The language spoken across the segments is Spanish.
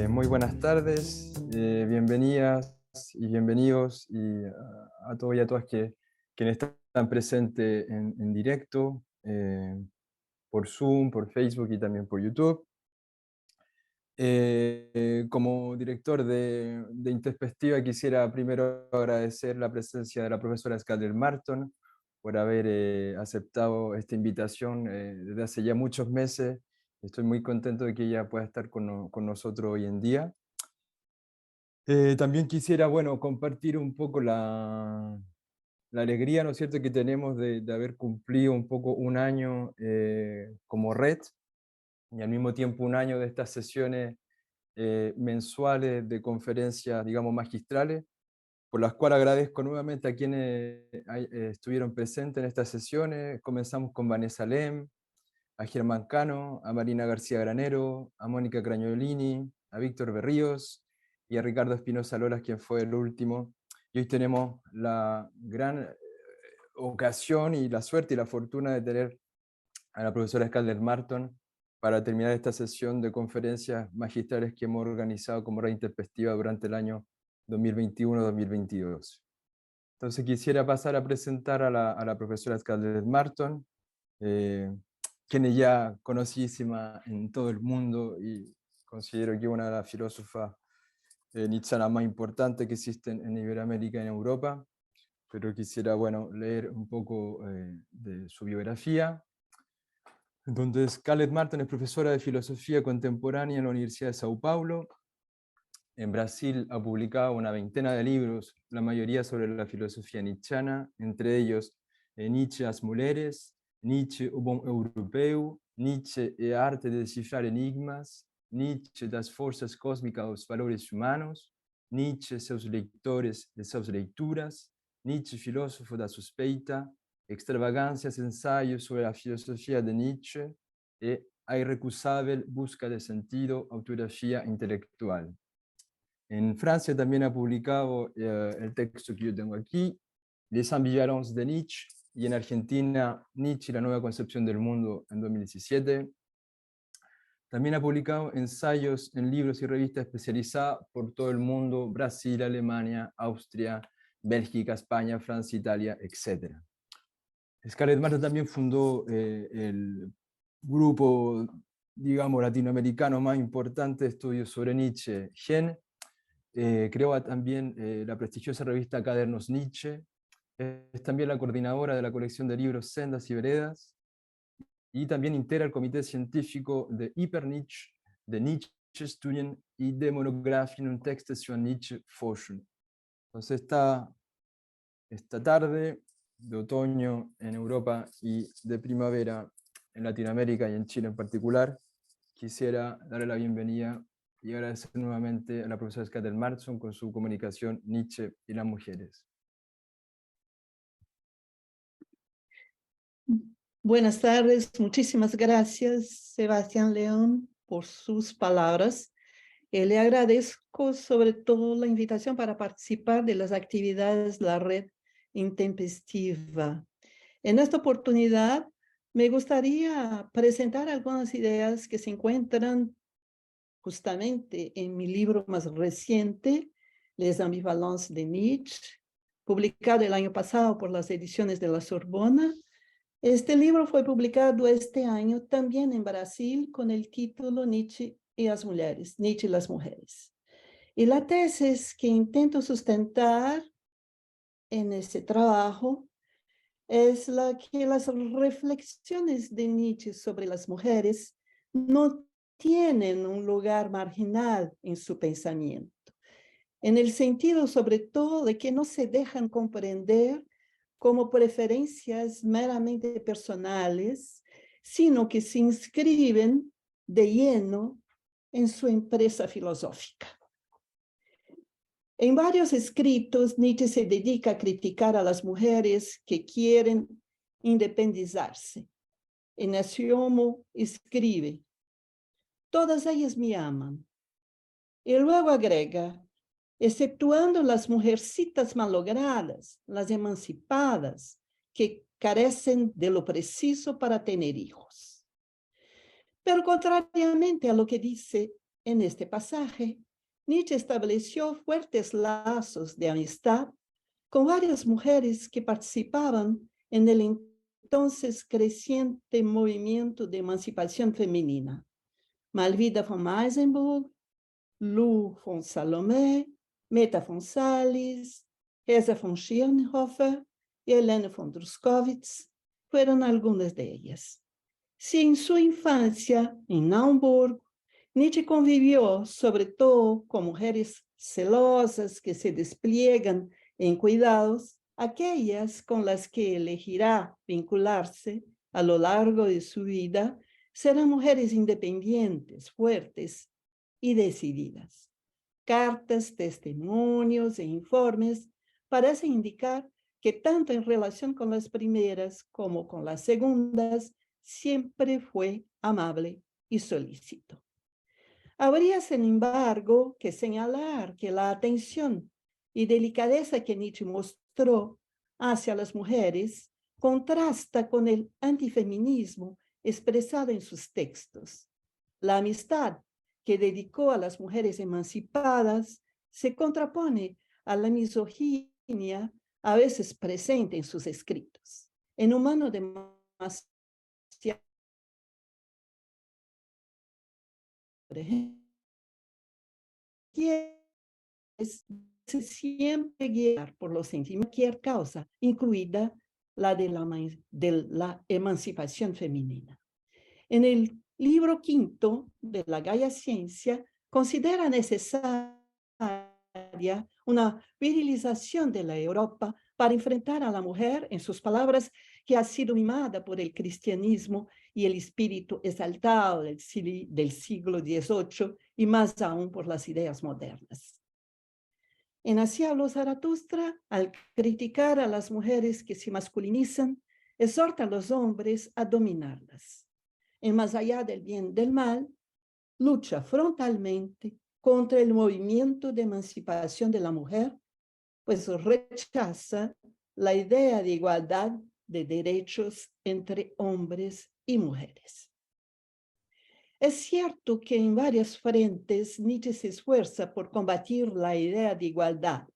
Muy buenas tardes, bienvenidas y bienvenidos a todos y a todas quienes están presentes en directo, por Zoom, por Facebook y también por YouTube. Como director de Introspectiva quisiera primero agradecer la presencia de la profesora Scarlett Marton por haber aceptado esta invitación desde hace ya muchos meses. Estoy muy contento de que ella pueda estar con nosotros hoy en día. También quisiera, bueno, compartir un poco la alegría, ¿no es cierto?, que tenemos de haber cumplido un poco un año como red y al mismo tiempo un año de estas sesiones mensuales de conferencias, digamos, magistrales, por las cuales agradezco nuevamente a quienes estuvieron presentes en estas sesiones. Comenzamos con Vanessa Lem, a Germán Cano, a Marina García Granero, a Mónica Cragnolini, a Víctor Berríos y a Ricardo Espinosa Loras, quien fue el último. Y hoy tenemos la gran ocasión y la suerte y la fortuna de tener a la profesora Scarlett Marton para terminar esta sesión de conferencias magistrales que hemos organizado como Red Introspectiva durante el año 2021-2022. Entonces quisiera pasar a presentar a la profesora Scarlett Marton, quien es ya conocidísima en todo el mundo y considero que es una de las filósofas nietzscheanas más importantes que existen en Iberoamérica y en Europa, pero quisiera, bueno, leer un poco de su biografía. Entonces, Scarlett Marton es profesora de Filosofía Contemporánea en la Universidad de Sao Paulo. En Brasil ha publicado una veintena de libros, la mayoría sobre la filosofía nietzscheana, entre ellos Nietzsche as Mulheres, Nietzsche o Bom Europeu, Nietzsche e a Arte de Descifrar Enigmas, Nietzsche das Forças Cósmicas aos Valores Humanos, Nietzsche, seus leitores e suas leituras, Nietzsche, filósofo da suspeita, Extravagâncias, ensaios sobre a filosofia de Nietzsche e a irrecusável busca de sentido, autografía intelectual. En Francia también ha publicado el texto que yo tengo aquí, Les Ambivalences de Nietzsche, y en Argentina, Nietzsche y la nueva concepción del mundo, en 2017. También ha publicado ensayos en libros y revistas especializadas por todo el mundo: Brasil, Alemania, Austria, Bélgica, España, Francia, Italia, etc. Scarlett Marton también fundó el grupo, digamos, latinoamericano más importante de estudios sobre Nietzsche, GEN. Creó también la prestigiosa revista Cadernos Nietzsche. Es también la coordinadora de la colección de libros Sendas y Veredas, y también integra el comité científico de Hyper Nietzsche, de Nietzsche Studien y de Monographien und Texte sur Nietzsche Forschung. Entonces, esta tarde de otoño en Europa y de primavera en Latinoamérica y en Chile en particular, quisiera darle la bienvenida y agradecer nuevamente a la profesora Scarlett Marton con su comunicación Nietzsche y las mujeres. Buenas tardes, muchísimas gracias, Sebastián León, por sus palabras. Le agradezco sobre todo la invitación para participar de las actividades de la Red Intempestiva. En esta oportunidad, me gustaría presentar algunas ideas que se encuentran justamente en mi libro más reciente, Les Ambivalences de Nietzsche, publicado el año pasado por las ediciones de la Sorbona. Este libro fue publicado este año también en Brasil con el título Nietzsche y las Mujeres, Nietzsche y las Mujeres. Y la tesis que intento sustentar en este trabajo es la que las reflexiones de Nietzsche sobre las mujeres no tienen un lugar marginal en su pensamiento, en el sentido sobre todo de que no se dejan comprender como preferencias meramente personales, sino que se inscriben de lleno en su empresa filosófica. En varios escritos, Nietzsche se dedica a criticar a las mujeres que quieren independizarse. En Asiomo escribe: todas ellas me aman. Y luego agrega: exceptuando las mujercitas malogradas, las emancipadas, que carecen de lo preciso para tener hijos. Pero contrariamente a lo que dice en este pasaje, Nietzsche estableció fuertes lazos de amistad con varias mujeres que participaban en el entonces creciente movimiento de emancipación femenina. Malvida von Meisenburg, Lou von Salomé, Meta von Salles, Rosa von Schirnhofer y Helena von Druskowitz fueron algunas de ellas. Si en su infancia, en Naumburg, Nietzsche convivió sobre todo con mujeres celosas que se despliegan en cuidados, aquellas con las que elegirá vincularse a lo largo de su vida serán mujeres independientes, fuertes y decididas. Cartas, testimonios e informes parecen indicar que tanto en relación con las primeras como con las segundas, siempre fue amable y solícito. Habría, sin embargo, que señalar que la atención y delicadeza que Nietzsche mostró hacia las mujeres contrasta con el antifeminismo expresado en sus textos. La amistad que dedicó a las mujeres emancipadas se contrapone a la misoginia a veces presente en sus escritos. En Humano demasiado se siempre guiar por los sentimientos, cualquier causa, incluida la de la emancipación femenina. En el libro quinto de la Gaia Ciencia, considera necesaria una virilización de la Europa para enfrentar a la mujer, en sus palabras, que ha sido mimada por el cristianismo y el espíritu exaltado del siglo XVIII y más aún por las ideas modernas. En Así habló Zaratustra, al criticar a las mujeres que se masculinizan, exhorta a los hombres a dominarlas. En Más allá del bien y del mal, lucha frontalmente contra el movimiento de emancipación de la mujer, pues rechaza la idea de igualdad de derechos entre hombres y mujeres. Es cierto que en varias frentes Nietzsche se esfuerza por combatir la idea de igualdad.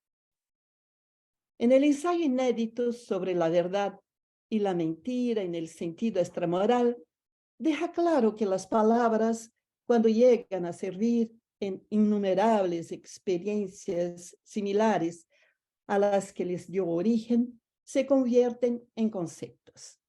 En el ensayo inédito sobre la verdad y la mentira en el sentido extramoral, deja claro que las palabras, cuando llegan a servir en innumerables experiencias similares a las que les dio origen, se convierten en conceptos,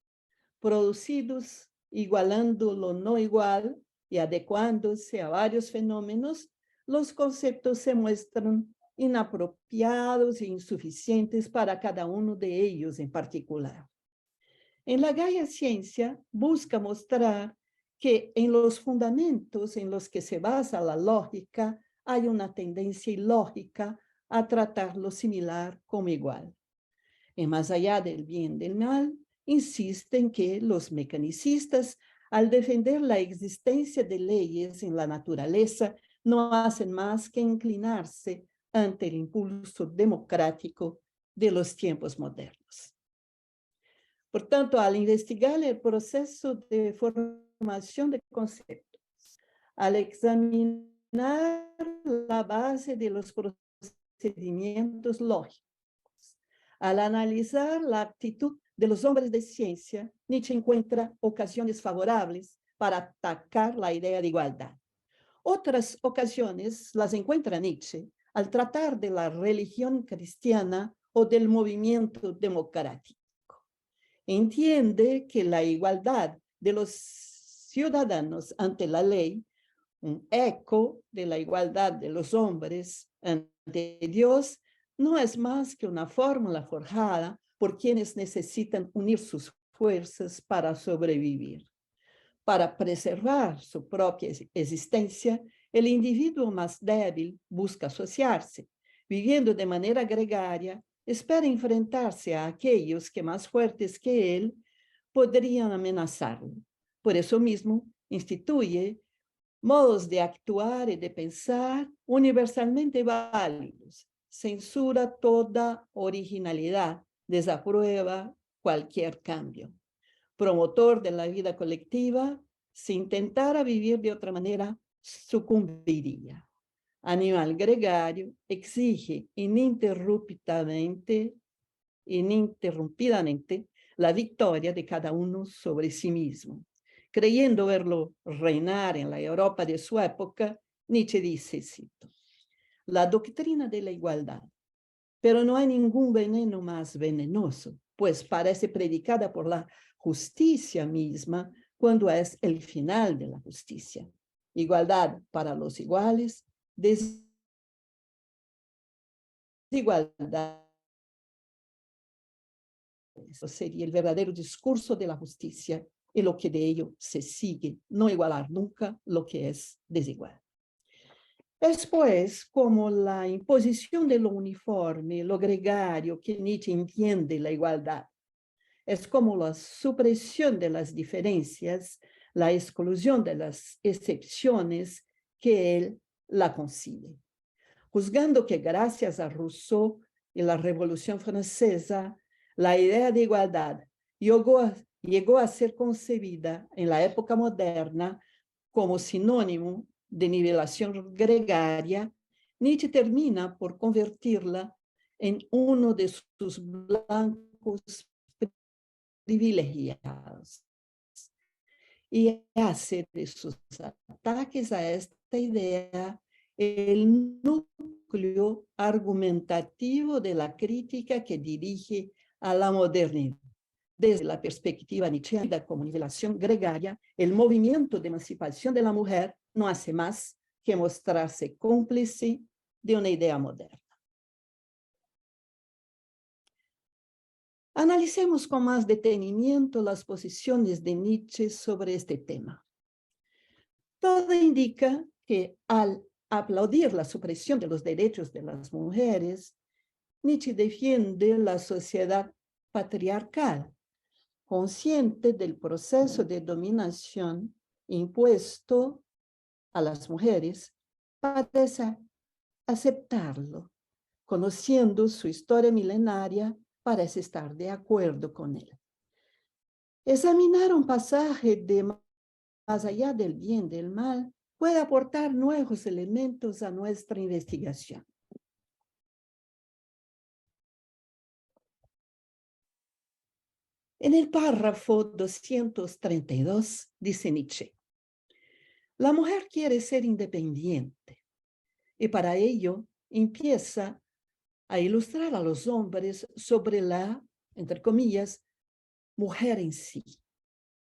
producidos igualando lo no igual y adecuándose a varios fenómenos. Los conceptos se muestran inapropiados e insuficientes para cada uno de ellos en particular. En la Gaia Ciencia busca mostrar que en los fundamentos en los que se basa la lógica hay una tendencia ilógica a tratar lo similar como igual. En Más allá del bien y del mal, insisten que los mecanicistas, al defender la existencia de leyes en la naturaleza, no hacen más que inclinarse ante el impulso democrático de los tiempos modernos. Por tanto, al investigar el proceso de formación de conceptos, al examinar la base de los procedimientos lógicos, al analizar la actitud de los hombres de ciencia, Nietzsche encuentra ocasiones favorables para atacar la idea de igualdad. Otras ocasiones las encuentra Nietzsche al tratar de la religión cristiana o del movimiento democrático. Entiende que la igualdad de los ciudadanos ante la ley, un eco de la igualdad de los hombres ante Dios, no es más que una fórmula forjada por quienes necesitan unir sus fuerzas para sobrevivir. Para preservar su propia existencia, el individuo más débil busca asociarse, viviendo de manera gregaria, espera enfrentarse a aquellos que más fuertes que él podrían amenazarlo. Por eso mismo, instituye modos de actuar y de pensar universalmente válidos, censura toda originalidad, desaprueba cualquier cambio. Promotor de la vida colectiva, si intentara vivir de otra manera, sucumbiría. Animal gregario exige ininterrumpidamente la victoria de cada uno sobre sí mismo. Creyendo verlo reinar en la Europa de su época, Nietzsche dice, cito, la doctrina de la igualdad, pero no hay ningún veneno más venenoso, pues parece predicada por la justicia misma cuando es el final de la justicia. Igualdad para los iguales, desigualdad. Eso sería el verdadero discurso de la justicia y lo que de ello se sigue, no igualar nunca lo que es desigual. Es pues como la imposición de lo uniforme, lo gregario que Nietzsche entiende la igualdad. Es como la supresión de las diferencias, la exclusión de las excepciones que él la concibe. Juzgando que gracias a Rousseau y la Revolución Francesa, la idea de igualdad llegó a ser concebida en la época moderna como sinónimo de nivelación gregaria, Nietzsche termina por convertirla en uno de sus blancos privilegiados y hace de sus ataques a esta idea el núcleo argumentativo de la crítica que dirige a la modernidad. Desde la perspectiva nietzscheana como nivelación gregaria, el movimiento de emancipación de la mujer no hace más que mostrarse cómplice de una idea moderna. Analicemos con más detenimiento las posiciones de Nietzsche sobre este tema. Todo indica que al aplaudir la supresión de los derechos de las mujeres, Nietzsche defiende la sociedad patriarcal, consciente del proceso de dominación impuesto a las mujeres, parece aceptarlo. Conociendo su historia milenaria, parece estar de acuerdo con él. Examinar un pasaje de Más allá del bien y del mal puede aportar nuevos elementos a nuestra investigación. En el párrafo 232 dice Nietzsche, la mujer quiere ser independiente y para ello empieza a ilustrar a los hombres sobre la, entre comillas, mujer en sí.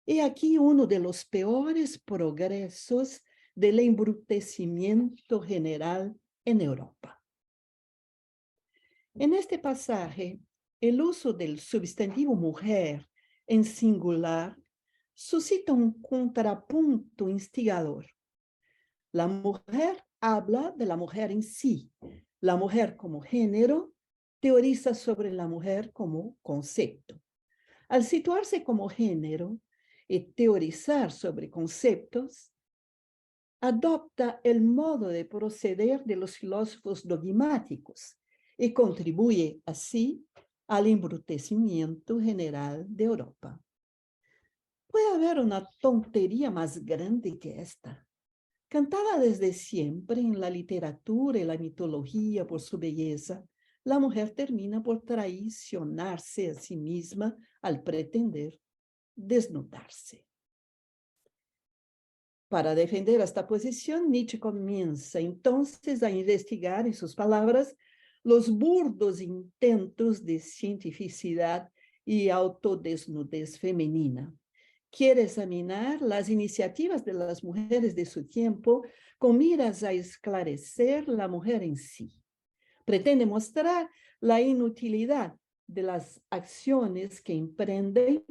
Y aquí uno de los peores progresos del embrutecimiento general en Europa. En este pasaje, el uso del sustantivo mujer en singular suscita un contrapunto instigador. La mujer habla de la mujer en sí. La mujer como género teoriza sobre la mujer como concepto. Al situarse como género y teorizar sobre conceptos, adopta el modo de proceder de los filósofos dogmáticos y contribuye así al embrutecimiento general de Europa. Puede haber una tontería más grande que esta. Cantada desde siempre en la literatura y la mitología por su belleza, la mujer termina por traicionarse a sí misma al pretender desnudarse. Para defender esta posición, Nietzsche comienza entonces a investigar, en sus palabras, los burdos intentos de cientificidad y autodesnudez femenina. Quiere examinar las iniciativas de las mujeres de su tiempo con miras a esclarecer la mujer en sí. Pretende mostrar la inutilidad de las acciones que emprenden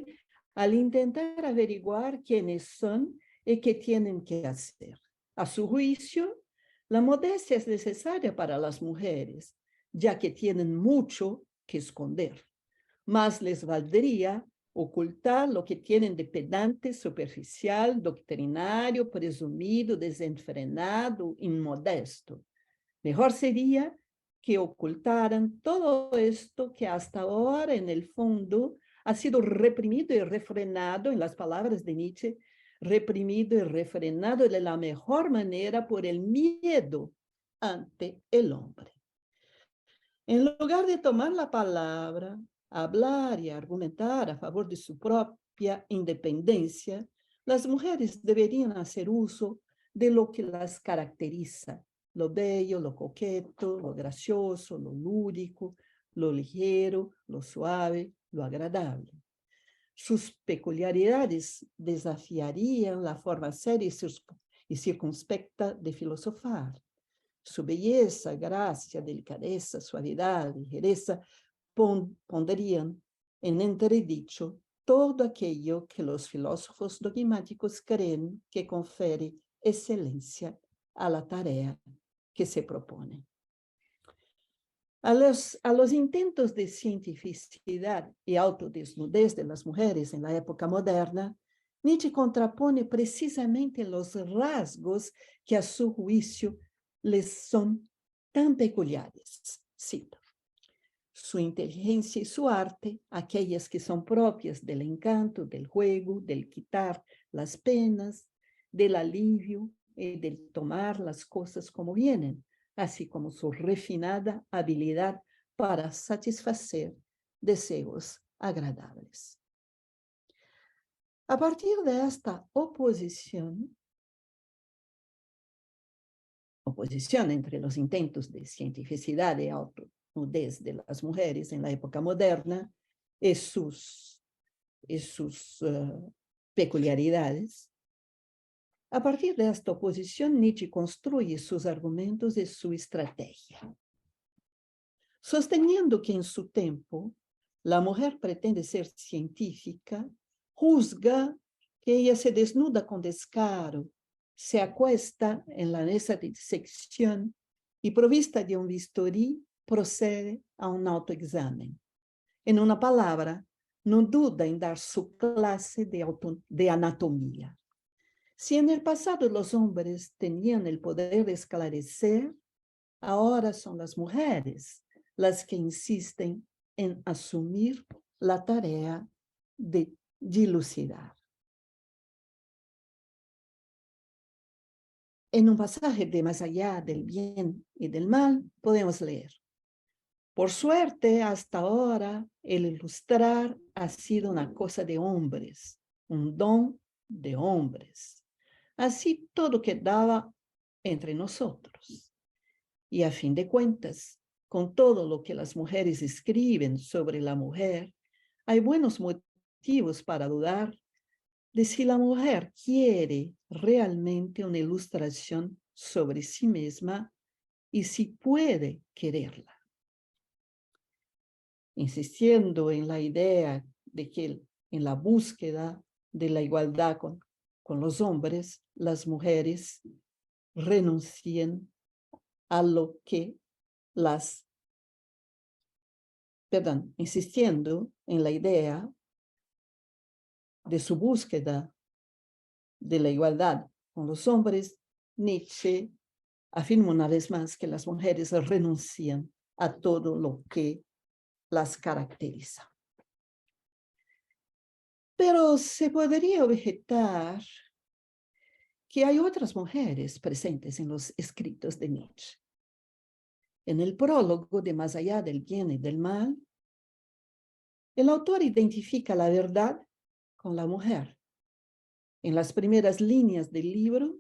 al intentar averiguar quiénes son y qué tienen que hacer. A su juicio, la modestia es necesaria para las mujeres, ya que tienen mucho que esconder. Más les valdría ocultar lo que tienen de pedante, superficial, doctrinario, presumido, desenfrenado, inmodesto. Mejor sería que ocultaran todo esto que hasta ahora, en el fondo, ha sido reprimido y refrenado, en las palabras de Nietzsche, reprimido y refrenado de la mejor manera por el miedo ante el hombre. En lugar de tomar la palabra, hablar y argumentar a favor de su propia independencia, las mujeres deberían hacer uso de lo que las caracteriza, lo bello, lo coqueto, lo gracioso, lo lúdico, lo ligero, lo suave, lo agradable. Sus peculiaridades desafiarían la forma seria y circunspecta de filosofar. Su belleza, gracia, delicadeza, suavidad, ligereza pondrían en entredicho todo aquello que los filósofos dogmáticos creen que confiere excelencia a la tarea que se propone. A los intentos de cientificidad y autodesnudez de las mujeres en la época moderna, Nietzsche contrapone precisamente los rasgos que a su juicio les son tan peculiares. Cito: su inteligencia y su arte, aquellas que son propias del encanto, del juego, del quitar las penas, del alivio y del tomar las cosas como vienen, así como su refinada habilidad para satisfacer deseos agradables. A partir de esta oposición entre los intentos de cientificidad y autodesnudez de las mujeres en la época moderna y sus peculiaridades, a partir de esta oposición, Nietzsche construye sus argumentos y su estrategia. Sosteniendo que en su tiempo la mujer pretende ser científica, juzga que ella se desnuda con descaro, se acuesta en la mesa de disección y provista de un bisturí procede a un autoexamen. En una palabra, no duda en dar su clase de anatomía. Si en el pasado los hombres tenían el poder de esclarecer, ahora son las mujeres las que insisten en asumir la tarea de dilucidar. En un pasaje de Más allá del bien y del mal, podemos leer: por suerte, hasta ahora, el ilustrar ha sido una cosa de hombres, un don de hombres. Así todo quedaba entre nosotros. Y a fin de cuentas, con todo lo que las mujeres escriben sobre la mujer, hay buenos motivos para dudar de si la mujer quiere realmente una ilustración sobre sí misma y si puede quererla. Insistiendo en la idea de que en la búsqueda de la igualdad con los hombres, las mujeres renuncian a lo que insistiendo en la idea de su búsqueda de la igualdad con los hombres, Nietzsche afirma una vez más que las mujeres renuncian a todo lo que las caracteriza. Pero se podría objetar que hay otras mujeres presentes en los escritos de Nietzsche. En el prólogo de Más allá del bien y del mal, el autor identifica la verdad con la mujer. En las primeras líneas del libro,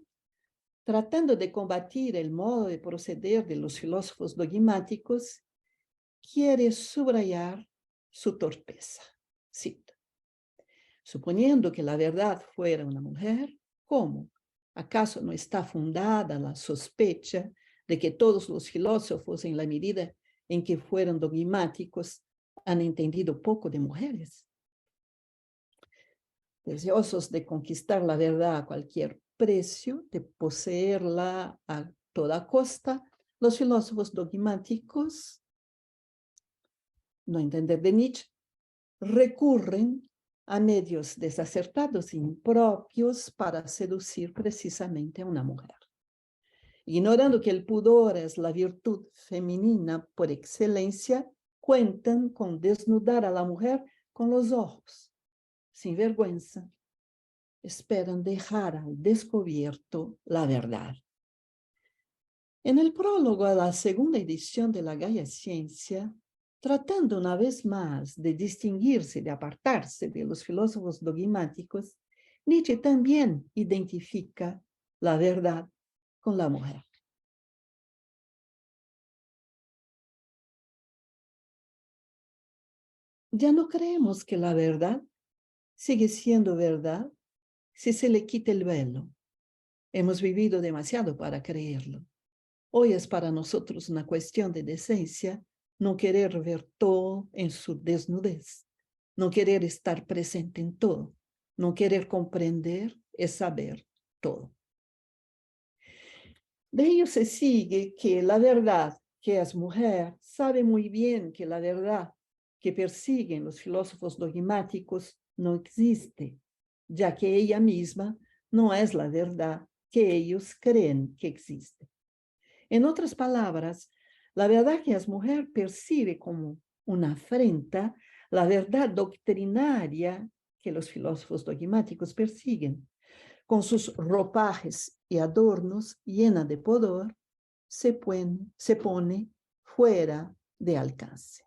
tratando de combatir el modo de proceder de los filósofos dogmáticos, quiere subrayar su torpeza. Cito: suponiendo que la verdad fuera una mujer, ¿cómo? ¿Acaso no está fundada la sospecha de que todos los filósofos, en la medida en que fueron dogmáticos, han entendido poco de mujeres? Deseosos de conquistar la verdad a cualquier precio, de poseerla a toda costa, los filósofos dogmáticos, no entender de Nietzsche, recurren a medios desacertados e impropios para seducir precisamente a una mujer. Ignorando que el pudor es la virtud femenina por excelencia, cuentan con desnudar a la mujer con los ojos, sin vergüenza, esperan dejar al descubierto la verdad. En el prólogo a la segunda edición de la Gaia Ciencia, tratando una vez más de distinguirse, de apartarse de los filósofos dogmáticos, Nietzsche también identifica la verdad con la mujer. Ya no creemos que la verdad sigue siendo verdad si se le quita el velo. Hemos vivido demasiado para creerlo. Hoy es para nosotros una cuestión de decencia no querer ver todo en su desnudez, no querer estar presente en todo, no querer comprender es saber todo. De ello se sigue que la verdad, que es mujer, sabe muy bien que la verdad que persiguen los filósofos dogmáticos no existe, ya que ella misma no es la verdad que ellos creen que existe. En otras palabras, la verdad que es mujer percibe como una afrenta la verdad doctrinaria que los filósofos dogmáticos persiguen. Con sus ropajes y adornos llena de pudor, se pone fuera de alcance.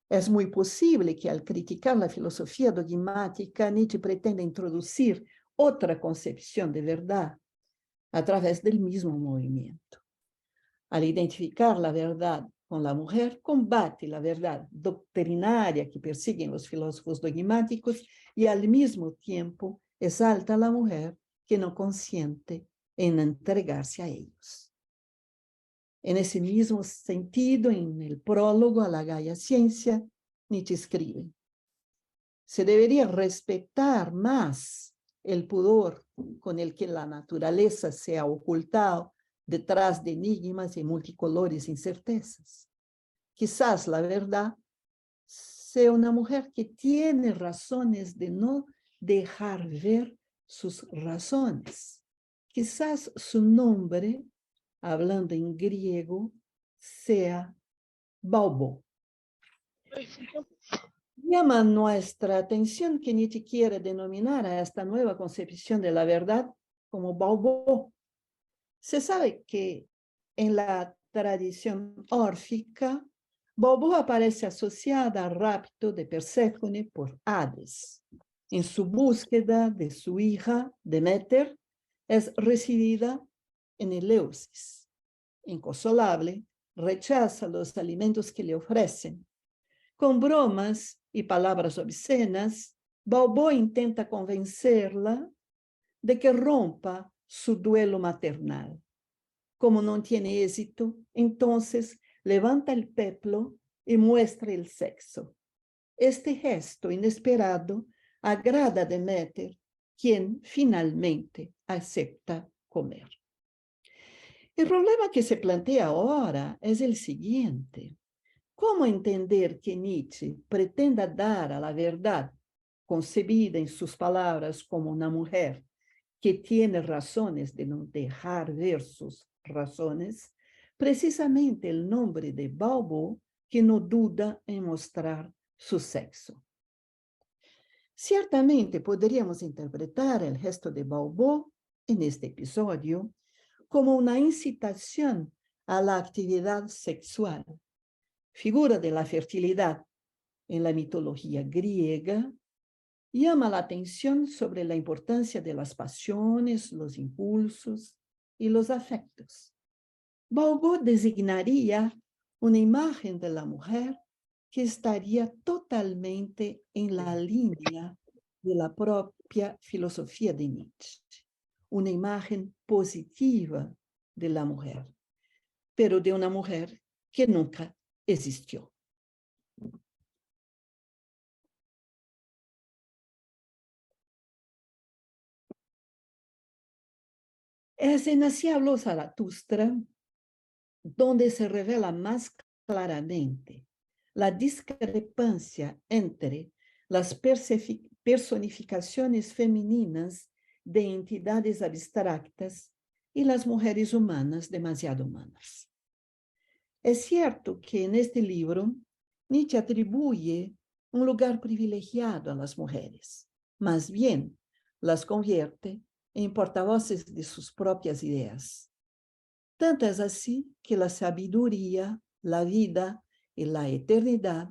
Es muy posible que al criticar la filosofía dogmática, Nietzsche pretenda introducir otra concepción de verdad a través del mismo movimiento. Al identificar la verdad con la mujer, combate la verdad doctrinaria que persiguen los filósofos dogmáticos y al mismo tiempo exalta a la mujer que no consiente en entregarse a ellos. En ese mismo sentido, en el prólogo a la Gaia Ciencia, Nietzsche escribe: se debería respetar más el pudor con el que la naturaleza se ha ocultado detrás de enigmas y multicolores incertezas. Quizás la verdad sea una mujer que tiene razones de no dejar ver sus razones. Quizás su nombre, hablando en griego, sea Baubo. Llama nuestra atención que Nietzsche quiere denominar a esta nueva concepción de la verdad como Baubo. Se sabe que en la tradición órfica, Baubo aparece asociada al rapto de Perséfone por Hades. En su búsqueda de su hija, Deméter, es recibida en Eleusis. Inconsolable, rechaza los alimentos que le ofrecen. Con bromas y palabras obscenas, Baubo intenta convencerla de que rompa su duelo maternal. Como no tiene éxito, entonces levanta el peplo y muestra el sexo. Este gesto inesperado agrada a Deméter, quien finalmente acepta comer. El problema que se plantea ahora es el siguiente: ¿cómo entender que Nietzsche pretenda dar a la verdad, concebida en sus palabras como una mujer que tiene razones de no dejar ver sus razones, precisamente el nombre de Baubo, que no duda en mostrar su sexo? Ciertamente podríamos interpretar el gesto de Baubo en este episodio como una incitación a la actividad sexual, figura de la fertilidad en la mitología griega. Llama la atención sobre la importancia de las pasiones, los impulsos y los afectos. Baubo designaría una imagen de la mujer que estaría totalmente en la línea de la propia filosofía de Nietzsche, una imagen positiva de la mujer, pero de una mujer que nunca existió. Es en Así habló Zaratustra donde se revela más claramente la discrepancia entre las personificaciones femeninas de entidades abstractas y las mujeres humanas demasiado humanas. Es cierto que en este libro Nietzsche atribuye un lugar privilegiado a las mujeres. Más bien, las convierte en portavoces de sus propias ideas. Tanto es así que la sabiduría, la vida y la eternidad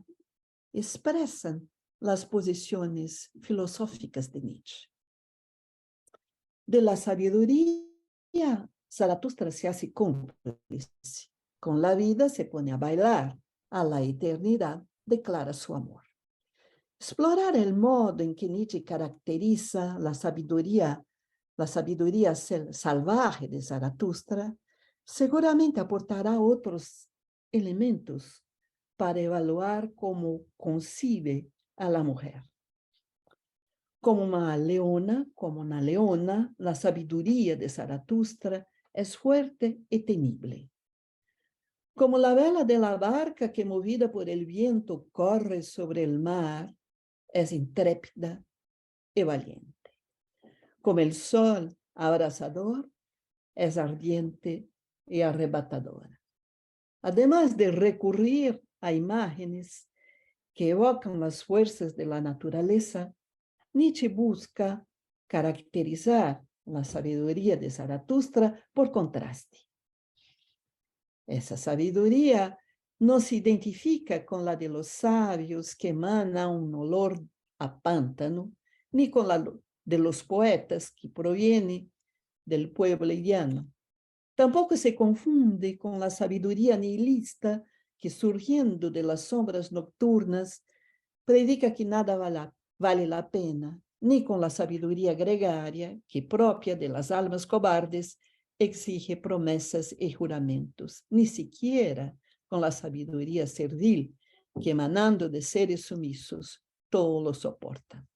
expresan las posiciones filosóficas de Nietzsche. De la sabiduría, Zaratustra se hace cómplice. Con la vida se pone a bailar. A la eternidad declara su amor. Explorar el modo en que Nietzsche caracteriza la sabiduría salvaje de Zaratustra seguramente aportará otros elementos para evaluar cómo concibe a la mujer. Como una leona, la sabiduría de Zaratustra es fuerte y temible. Como la vela de la barca que, movida por el viento, corre sobre el mar, es intrépida y valiente. Como el sol abrasador, es ardiente y arrebatadora. Además de recurrir a imágenes que evocan las fuerzas de la naturaleza, Nietzsche busca caracterizar la sabiduría de Zaratustra por contraste. Esa sabiduría no se identifica con la de los sabios que emana un olor a pántano, ni con la de los poetas que proviene del pueblo llano. Tampoco se confunde con la sabiduría nihilista que, surgiendo de las sombras nocturnas, predica que nada vale la pena, ni con la sabiduría gregaria que, propia de las almas cobardes, exige promesas y juramentos, ni siquiera con la sabiduría servil que, emanando de seres sumisos, todo lo soporta.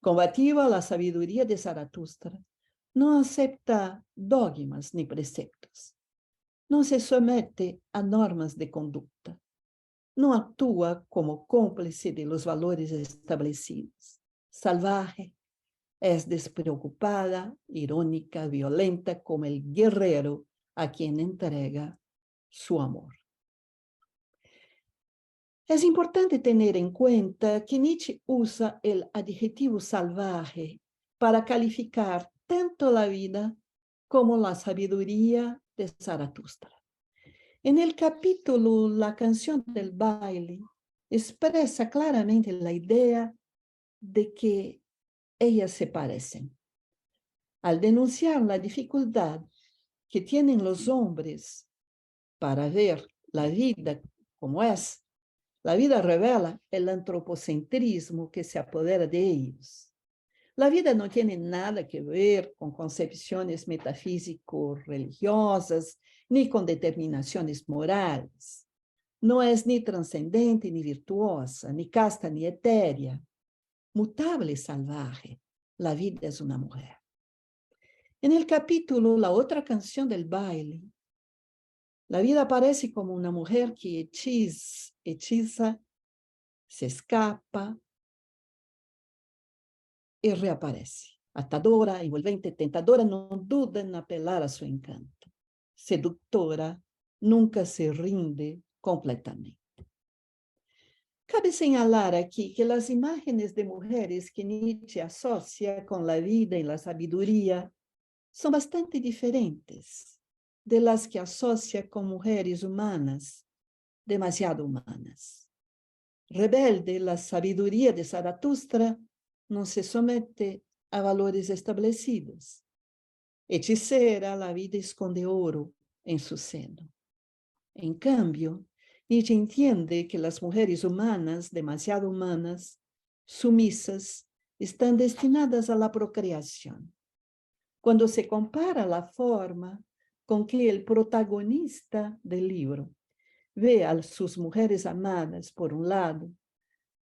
Combativa la sabiduría de Zaratustra, no acepta dogmas ni preceptos, no se somete a normas de conducta, no actúa como cómplice de los valores establecidos. Salvaje, es despreocupada, irónica, violenta, como el guerrero a quien entrega su amor. Es importante tener en cuenta que Nietzsche usa el adjetivo salvaje para calificar tanto la vida como la sabiduría de Zaratustra. En el capítulo La canción del baile, expresa claramente la idea de que ellas se parecen. Al denunciar la dificultad que tienen los hombres para ver la vida como es, la vida revela el antropocentrismo que se apodera de ellos. La vida no tiene nada que ver con concepciones metafísico-religiosas ni con determinaciones morales. No es ni trascendente ni virtuosa, ni casta ni etérea. Mutable y salvaje, la vida es una mujer. En el capítulo La otra canción del baile, la vida aparece como una mujer que hechiza, se escapa y reaparece. Atadora, envolvente, tentadora, no duda en apelar a su encanto. Seductora, nunca se rinde completamente. Cabe señalar aquí que las imágenes de mujeres que Nietzsche asocia con la vida y la sabiduría son bastante diferentes de las que asocia con mujeres humanas, demasiado humanas. Rebelde, la sabiduría de Zaratustra no se somete a valores establecidos. Hechicera, la vida esconde oro en su seno. En cambio, Nietzsche entiende que las mujeres humanas, demasiado humanas, sumisas, están destinadas a la procreación. Cuando se compara la forma con que el protagonista del libro ve a sus mujeres amadas por un lado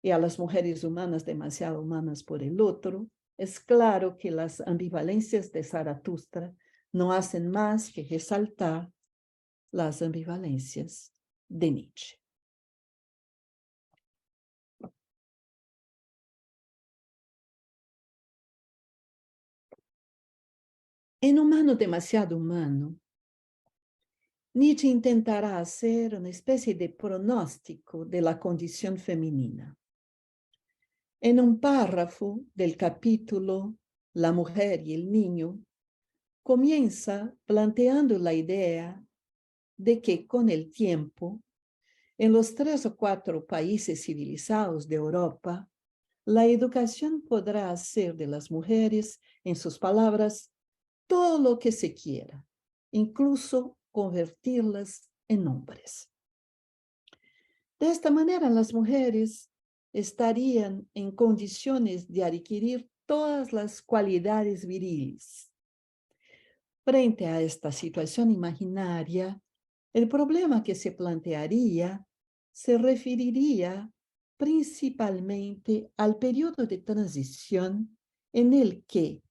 y a las mujeres humanas demasiado humanas por el otro, es claro que las ambivalencias de Zaratustra no hacen más que resaltar las ambivalencias de Nietzsche. En Humano demasiado humano, Nietzsche intentará hacer una especie de pronóstico de la condición femenina. En un párrafo del capítulo la mujer y el niño, comienza planteando la idea de que con el tiempo, en los 3 o 4 países civilizados de Europa, la educación podrá hacer de las mujeres, en sus palabras, todo lo que se quiera, incluso convertirlas en hombres. De esta manera, las mujeres estarían en condiciones de adquirir todas las cualidades viriles. Frente a esta situación imaginaria, el problema que se plantearía se referiría principalmente al periodo de transición en el que,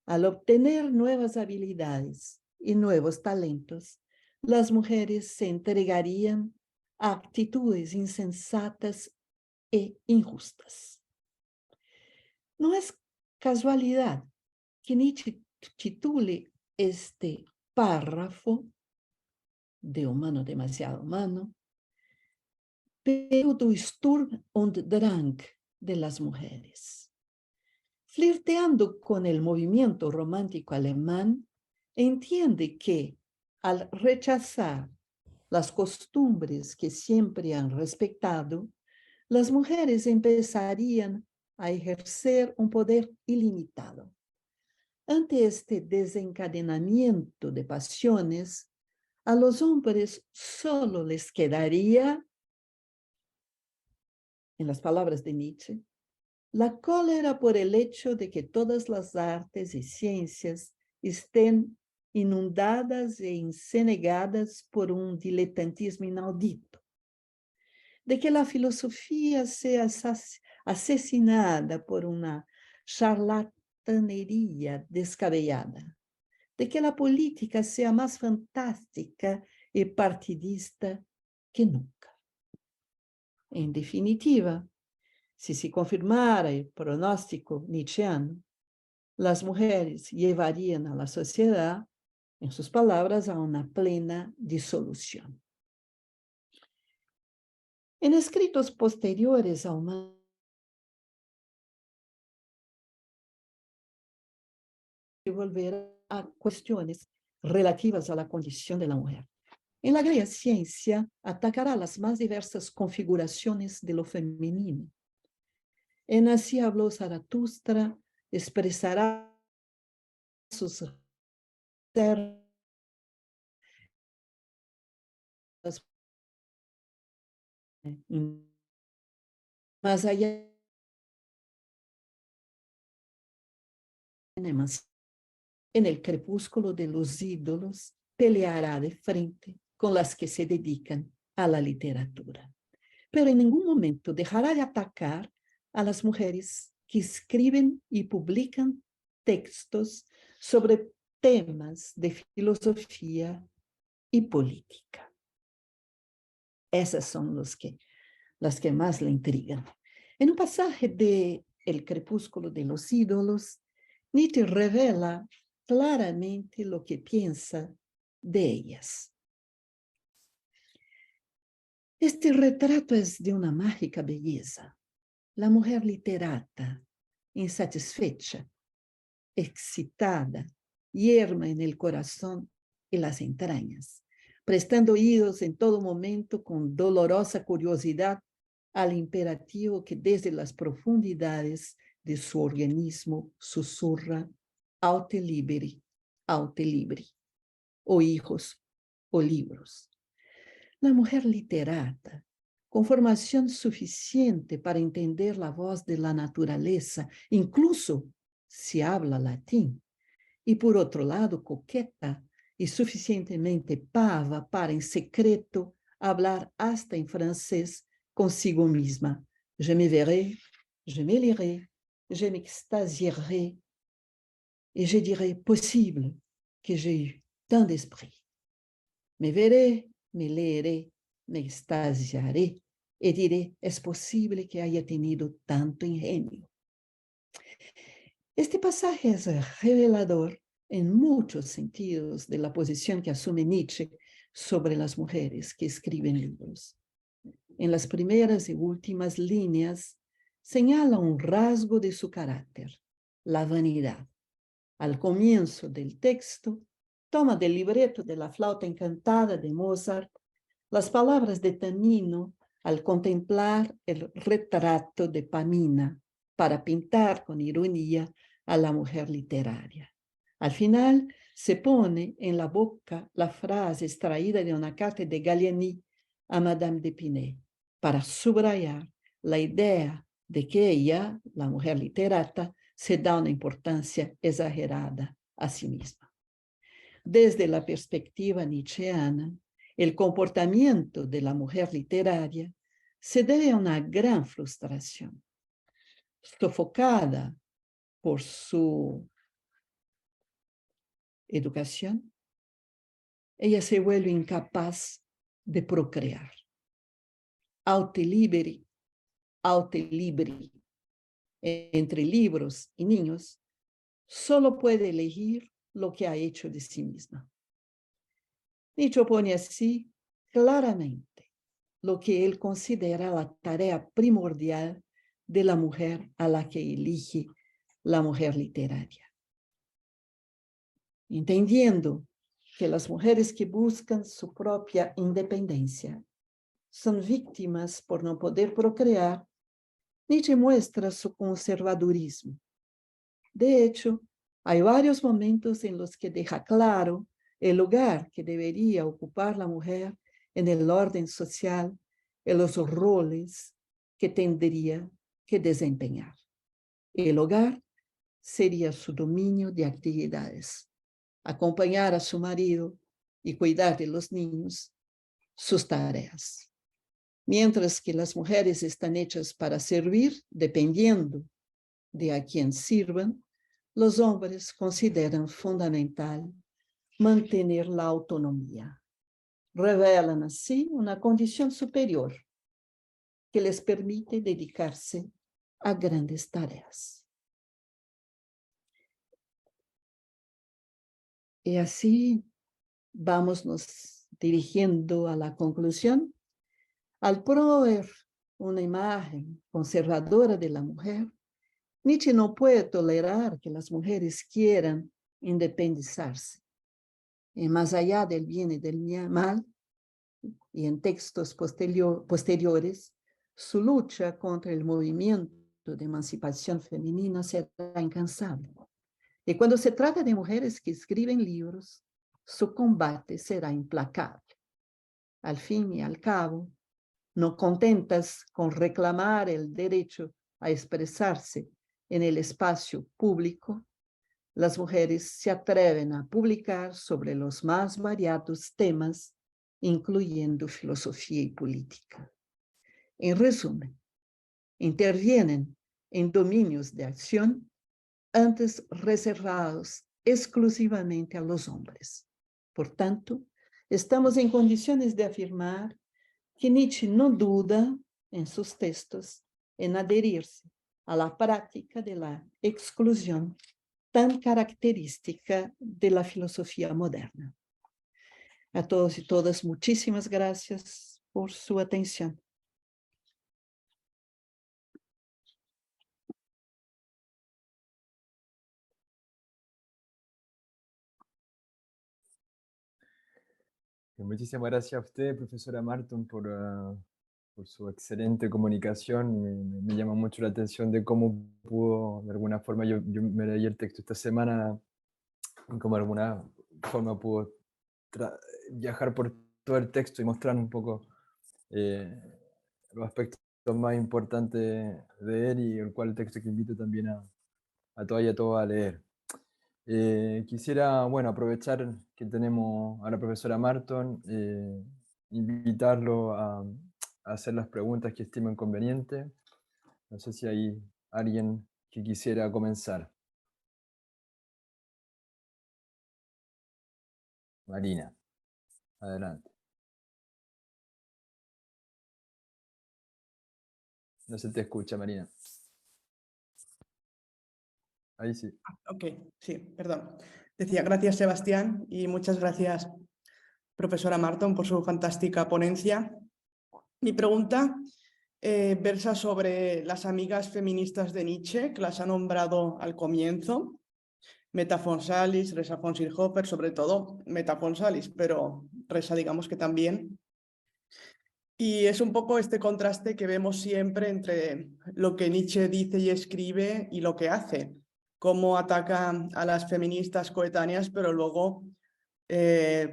al obtener nuevas habilidades y nuevos talentos, las mujeres se entregarían a actitudes insensatas e injustas. No es casualidad que Nietzsche titule este párrafo de Humano demasiado humano, pero du Sturm und Drang de las mujeres. Flirteando con el movimiento romántico alemán, entiende que al rechazar las costumbres que siempre han respetado, las mujeres empezarían a ejercer un poder ilimitado. Ante este desencadenamiento de pasiones, a los hombres solo les quedaría, en las palabras de Nietzsche, la cólera por el hecho de que todas las artes y ciencias estén inundadas e encenegadas por un diletantismo inaudito, de que la filosofía sea asesinada por una charlatanería descabellada, de que la política sea más fantástica y partidista que nunca. En definitiva, si se confirmara el pronóstico nietzscheano, las mujeres llevarían a la sociedad, en sus palabras, a una plena disolución. En escritos posteriores a Humano volver a cuestiones relativas a la condición de la mujer. En la Greia Ciencia atacará las más diversas configuraciones de lo femenino. En Así habló Zaratustra expresará sus más allá en el crepúsculo de los ídolos peleará de frente con las que se dedican a la literatura. Pero en ningún momento dejará de atacar a las mujeres que escriben y publican textos sobre temas de filosofía y política. Esas son las que más le intrigan. En un pasaje de El crepúsculo de los ídolos, Nietzsche revela claramente lo que piensa de ellas. Este retrato es de una mágica belleza. La mujer literata, insatisfecha, excitada, yerma en el corazón y las entrañas, prestando oídos en todo momento con dolorosa curiosidad al imperativo que desde las profundidades de su organismo susurra: aute liberi, o hijos, o libros. La mujer literata, con formación suficiente para entender la voz de la naturaleza, incluso si habla latín, y por otro lado coqueta y suficientemente pava para en secreto hablar hasta en francés consigo misma. Je me verrai, je me lirai, je m'extasierai, et je dirai possible que j'ai eu tant d'esprit. Me veré, me leeré, me extasiaré y diré, es posible que haya tenido tanto ingenio. Este pasaje es revelador en muchos sentidos de la posición que asume Nietzsche sobre las mujeres que escriben libros. En las primeras y últimas líneas señala un rasgo de su carácter: la vanidad. Al comienzo del texto, toma del libreto de La flauta encantada de Mozart las palabras de Tamino al contemplar el retrato de Pamina para pintar con ironía a la mujer literaria. Al final, se pone en la boca la frase extraída de una carta de Gallieni a Madame d'Épinay para subrayar la idea de que ella, la mujer literata, se da una importancia exagerada a sí misma. Desde la perspectiva nietzscheana, el comportamiento de la mujer literaria se debe a una gran frustración. Sofocada por su educación, ella se vuelve incapaz de procrear. Aute liberi, entre libros y niños, solo puede elegir lo que ha hecho de sí misma. Nietzsche opone así claramente lo que él considera la tarea primordial de la mujer a la que elige la mujer literaria. Entendiendo que las mujeres que buscan su propia independencia son víctimas por no poder procrear, Nietzsche muestra su conservadurismo. De hecho, hay varios momentos en los que deja claro el lugar que debería ocupar la mujer en el orden social, en los roles que tendría que desempeñar. El hogar sería su dominio de actividades, acompañar a su marido y cuidar de los niños, sus tareas. Mientras que las mujeres están hechas para servir, dependiendo de a quien sirvan, los hombres consideran fundamental mantener la autonomía. Revelan así una condición superior que les permite dedicarse a grandes tareas. Y así vamos nos dirigiendo a la conclusión. Al proveer una imagen conservadora de la mujer, Nietzsche no puede tolerar que las mujeres quieran independizarse. Y más allá del bien y del mal, y en textos posteriores, su lucha contra el movimiento de emancipación femenina será incansable. Y cuando se trata de mujeres que escriben libros, su combate será implacable. Al fin y al cabo, no contentas con reclamar el derecho a expresarse en el espacio público, las mujeres se atreven a publicar sobre los más variados temas, incluyendo filosofía y política. En resumen, intervienen en dominios de acción antes reservados exclusivamente a los hombres. Por tanto, estamos en condiciones de afirmar que Nietzsche no duda en sus textos en adherirse a la práctica de la exclusión tan característica de la filosofía moderna. A todos y todas, muchísimas gracias por su atención. Muchísimas gracias a usted, profesora Marton, por su excelente comunicación. Me llama mucho la atención de cómo pudo, de alguna forma, yo me leí el texto esta semana, y cómo de alguna forma pudo viajar por todo el texto y mostrar un poco los aspectos más importantes de él, y el cual texto que invito también a todas y a todos a leer. Quisiera, bueno, aprovechar que tenemos a la profesora Marton, invitarlo a hacer las preguntas que estimen conveniente. No sé si hay alguien que quisiera comenzar. Marina, adelante. No se te escucha, Marina. Ahí sí. Ok, sí, perdón. Decía, gracias Sebastián y muchas gracias profesora Marton por su fantástica ponencia. Mi pregunta versa sobre las amigas feministas de Nietzsche, que las ha nombrado al comienzo. Meta Fonsalis, Reza von Schirchhofer, sobre todo Meta Fonsalis, pero Reza digamos que también. Y es un poco este contraste que vemos siempre entre lo que Nietzsche dice y escribe y lo que hace. Cómo ataca a las feministas coetáneas, pero luego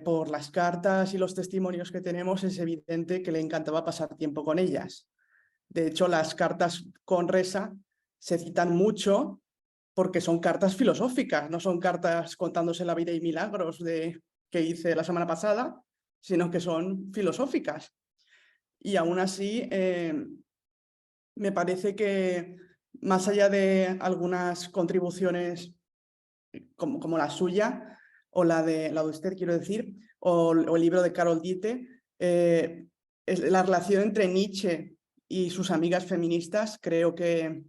por las cartas y los testimonios que tenemos es evidente que le encantaba pasar tiempo con ellas. De hecho, las cartas con Reza se citan mucho porque son cartas filosóficas, no son cartas contándose la vida y milagros que hice la semana pasada, sino que son filosóficas. Y aún así, me parece que más allá de algunas contribuciones como la suya, o la de usted, quiero decir, o el libro de Carol Ditte, la relación entre Nietzsche y sus amigas feministas, creo que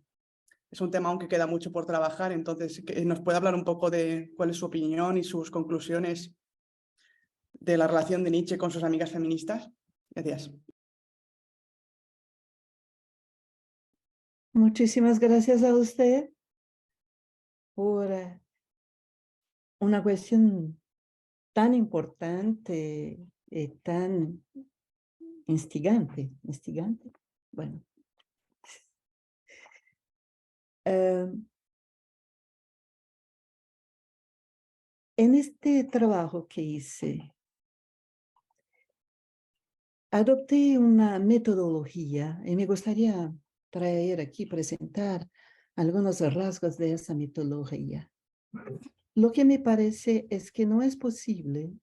es un tema aún que queda mucho por trabajar. Entonces, ¿nos puede hablar un poco de cuál es su opinión y sus conclusiones de la relación de Nietzsche con sus amigas feministas? Gracias. Muchísimas gracias a usted por una cuestión tan importante y tan instigante. Bueno. En este trabajo que hice, adopté una metodología y me gustaría traer aquí, presentar algunos rasgos de esa metodología. Lo que me parece es que no es posible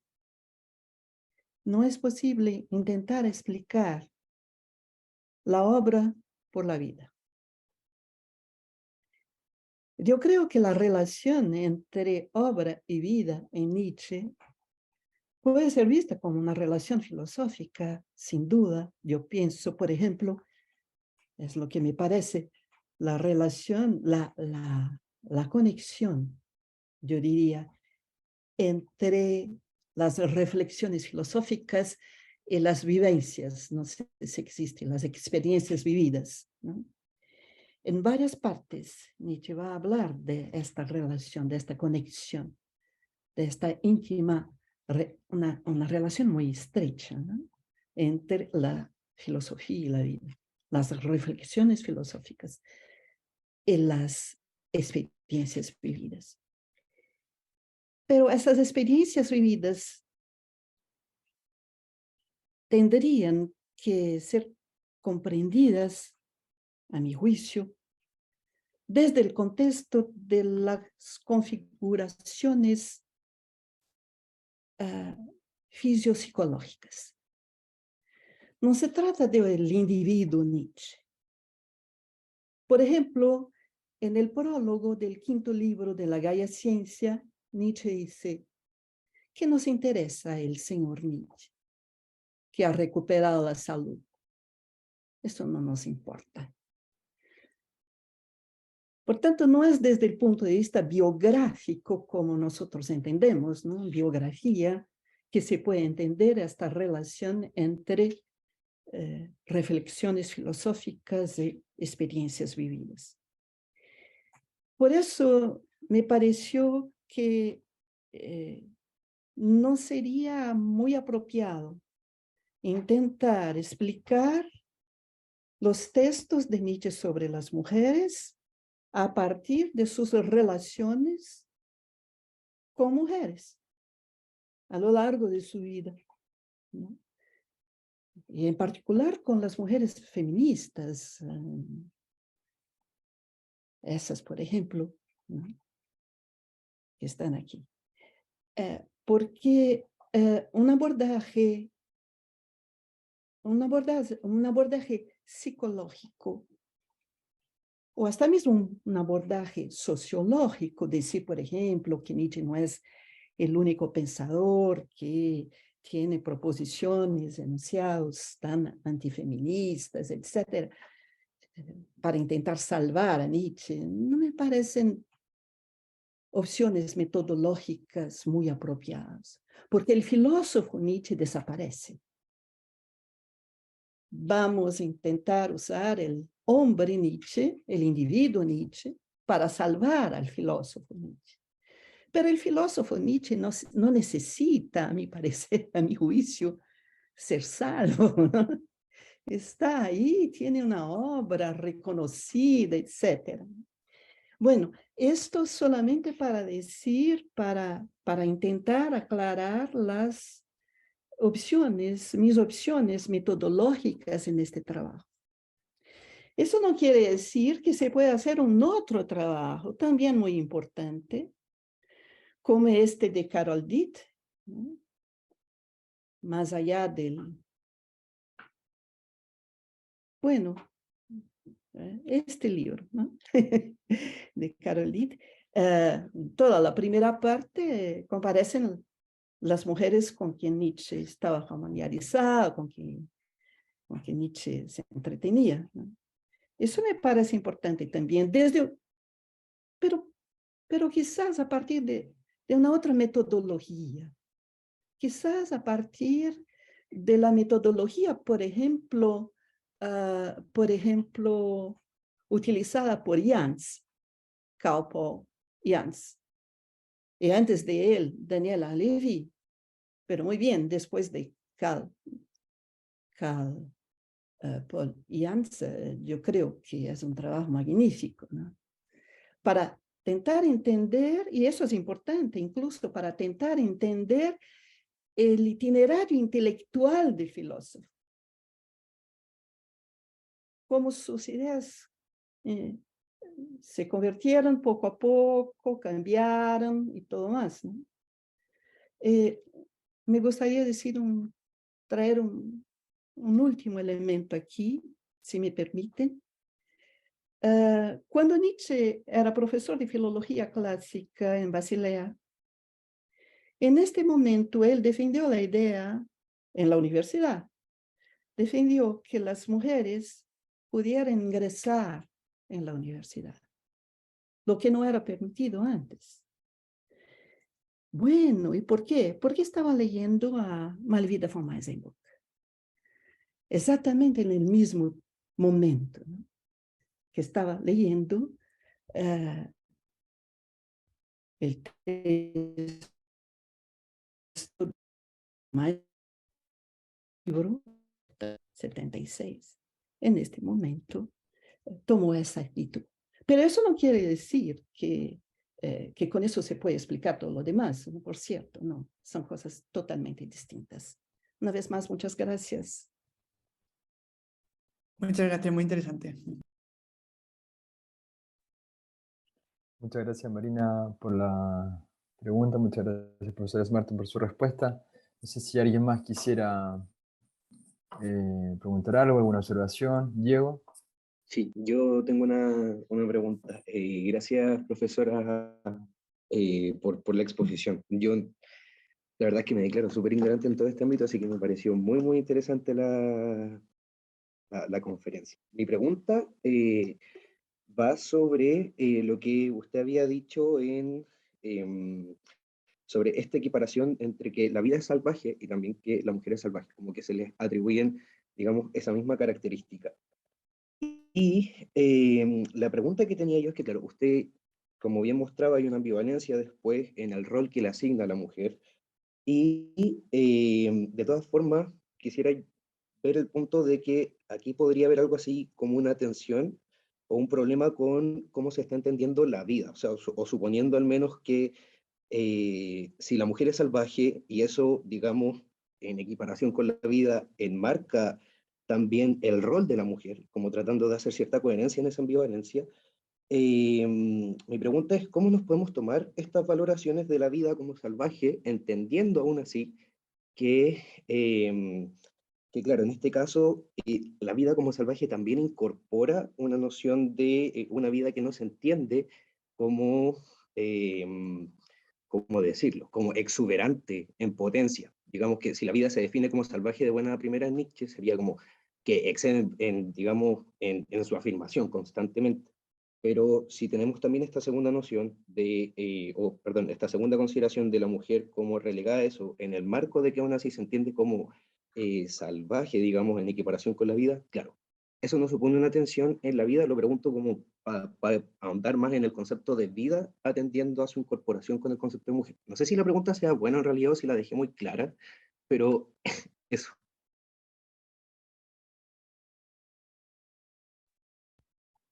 intentar explicar la obra por la vida. Yo creo que la relación entre obra y vida en Nietzsche puede ser vista como una relación filosófica, sin duda. Yo pienso, por ejemplo, es lo que me parece, la relación, la conexión, yo diría, entre las reflexiones filosóficas y las vivencias, no sé si existen, las experiencias vividas, ¿no? En varias partes, Nietzsche va a hablar de esta relación, de esta conexión, de esta íntima, una relación muy estrecha, ¿no?, entre la filosofía y la vida, las reflexiones filosóficas y las experiencias vividas. Pero esas experiencias vividas tendrían que ser comprendidas, a mi juicio, desde el contexto de las configuraciones fisiopsicológicas. No se trata del individuo Nietzsche. Por ejemplo, en el prólogo del 5º libro de la Gaia Ciencia, Nietzsche dice: ¿qué nos interesa el señor Nietzsche, que ha recuperado la salud? Eso no nos importa. Por tanto, no es desde el punto de vista biográfico como nosotros entendemos, ¿no?, biografía, que se puede entender esta relación entre reflexiones filosóficas y experiencias vividas. Por eso me pareció que no sería muy apropiado intentar explicar los textos de Nietzsche sobre las mujeres a partir de sus relaciones con mujeres a lo largo de su vida, ¿no? Y en particular con las mujeres feministas, esas, por ejemplo, ¿no?, que están aquí. Porque un abordaje psicológico, o hasta mismo un abordaje sociológico, decir, por ejemplo, que Nietzsche no es el único pensador que tiene proposiciones, enunciados tan antifeministas, etcétera, para intentar salvar a Nietzsche, no me parecen opciones metodológicas muy apropiadas, porque el filósofo Nietzsche desaparece. Vamos a intentar usar el hombre Nietzsche, el individuo Nietzsche, para salvar al filósofo Nietzsche. Pero el filósofo Nietzsche no necesita, a mi parecer, a mi juicio, ser salvo, ¿no? Está ahí, tiene una obra reconocida, etc. Bueno, esto solamente para decir, para intentar aclarar las opciones, mis opciones metodológicas en este trabajo. Eso no quiere decir que se pueda hacer un otro trabajo, también muy importante, como este de Carol Ditt, ¿no? Más allá del... Bueno, este libro, ¿no? De Carol Ditt. Toda la primera parte comparecen las mujeres con quien Nietzsche estaba familiarizado, con quien Nietzsche se entretenía, ¿no? Eso me parece importante también, pero quizás a partir de una otra metodología, quizás a partir de la metodología, por ejemplo, utilizada por Jans, Carl Paul Jans, y antes de él, Daniela Levy, pero muy bien, después de Carl Paul Jans, yo creo que es un trabajo magnífico, ¿no? Para tentar entender, y eso es importante, incluso para tentar entender el itinerario intelectual del filósofo, cómo sus ideas se convirtieron poco a poco, cambiaron y todo más, ¿no? Me gustaría traer un último elemento aquí, si me permiten. Cuando Nietzsche era profesor de filología clásica en Basilea, en este momento él defendió la idea en la universidad, defendió que las mujeres pudieran ingresar en la universidad, lo que no era permitido antes. Bueno, ¿y por qué? Porque estaba leyendo a Malvida von Meisenburg, exactamente en el mismo momento, ¿no? Que estaba leyendo el texto del libro 76. En este momento tomó esa actitud. Pero eso no quiere decir que con eso se puede explicar todo lo demás, ¿no? Por cierto, no, son cosas totalmente distintas. Una vez más, muchas gracias. Muchas gracias, muy interesante. Muchas gracias, Marina, por la pregunta. Muchas gracias, profesor Martin, por su respuesta. No sé si alguien más quisiera preguntar algo, alguna observación. Diego. Sí, yo tengo una pregunta. Gracias, profesora, por la exposición. Yo, la verdad es que me declaro súper ignorante en todo este ámbito, así que me pareció muy, muy interesante la conferencia. Mi pregunta va sobre lo que usted había dicho sobre esta equiparación entre que la vida es salvaje y también que la mujer es salvaje, como que se les atribuyen, digamos, esa misma característica. Y la pregunta que tenía yo es que, claro, usted, como bien mostraba, hay una ambivalencia después en el rol que le asigna a la mujer. Y de todas formas, quisiera ver el punto de que aquí podría haber algo así como una tensión o un problema con cómo se está entendiendo la vida. O sea, o suponiendo al menos que si la mujer es salvaje y eso, digamos, en equiparación con la vida, enmarca también el rol de la mujer, como tratando de hacer cierta coherencia en esa ambivalencia. Mi pregunta es, ¿cómo nos podemos tomar estas valoraciones de la vida como salvaje, entendiendo aún así que claro, en este caso, la vida como salvaje también incorpora una noción de una vida que no se entiende como, ¿cómo decirlo? Como exuberante en potencia. Digamos que si la vida se define como salvaje de buena primera en Nietzsche, sería como que excede digamos, en su afirmación constantemente. Pero si tenemos también esta segunda noción perdón, esta segunda consideración de la mujer como relegada a eso, en el marco de que aún así se entiende como salvaje, digamos, en equiparación con la vida, claro, eso no supone una tensión en la vida, lo pregunto como para ahondar más en el concepto de vida, atendiendo a su incorporación con el concepto de mujer. No sé si la pregunta sea buena en realidad o si la dejé muy clara, pero eso.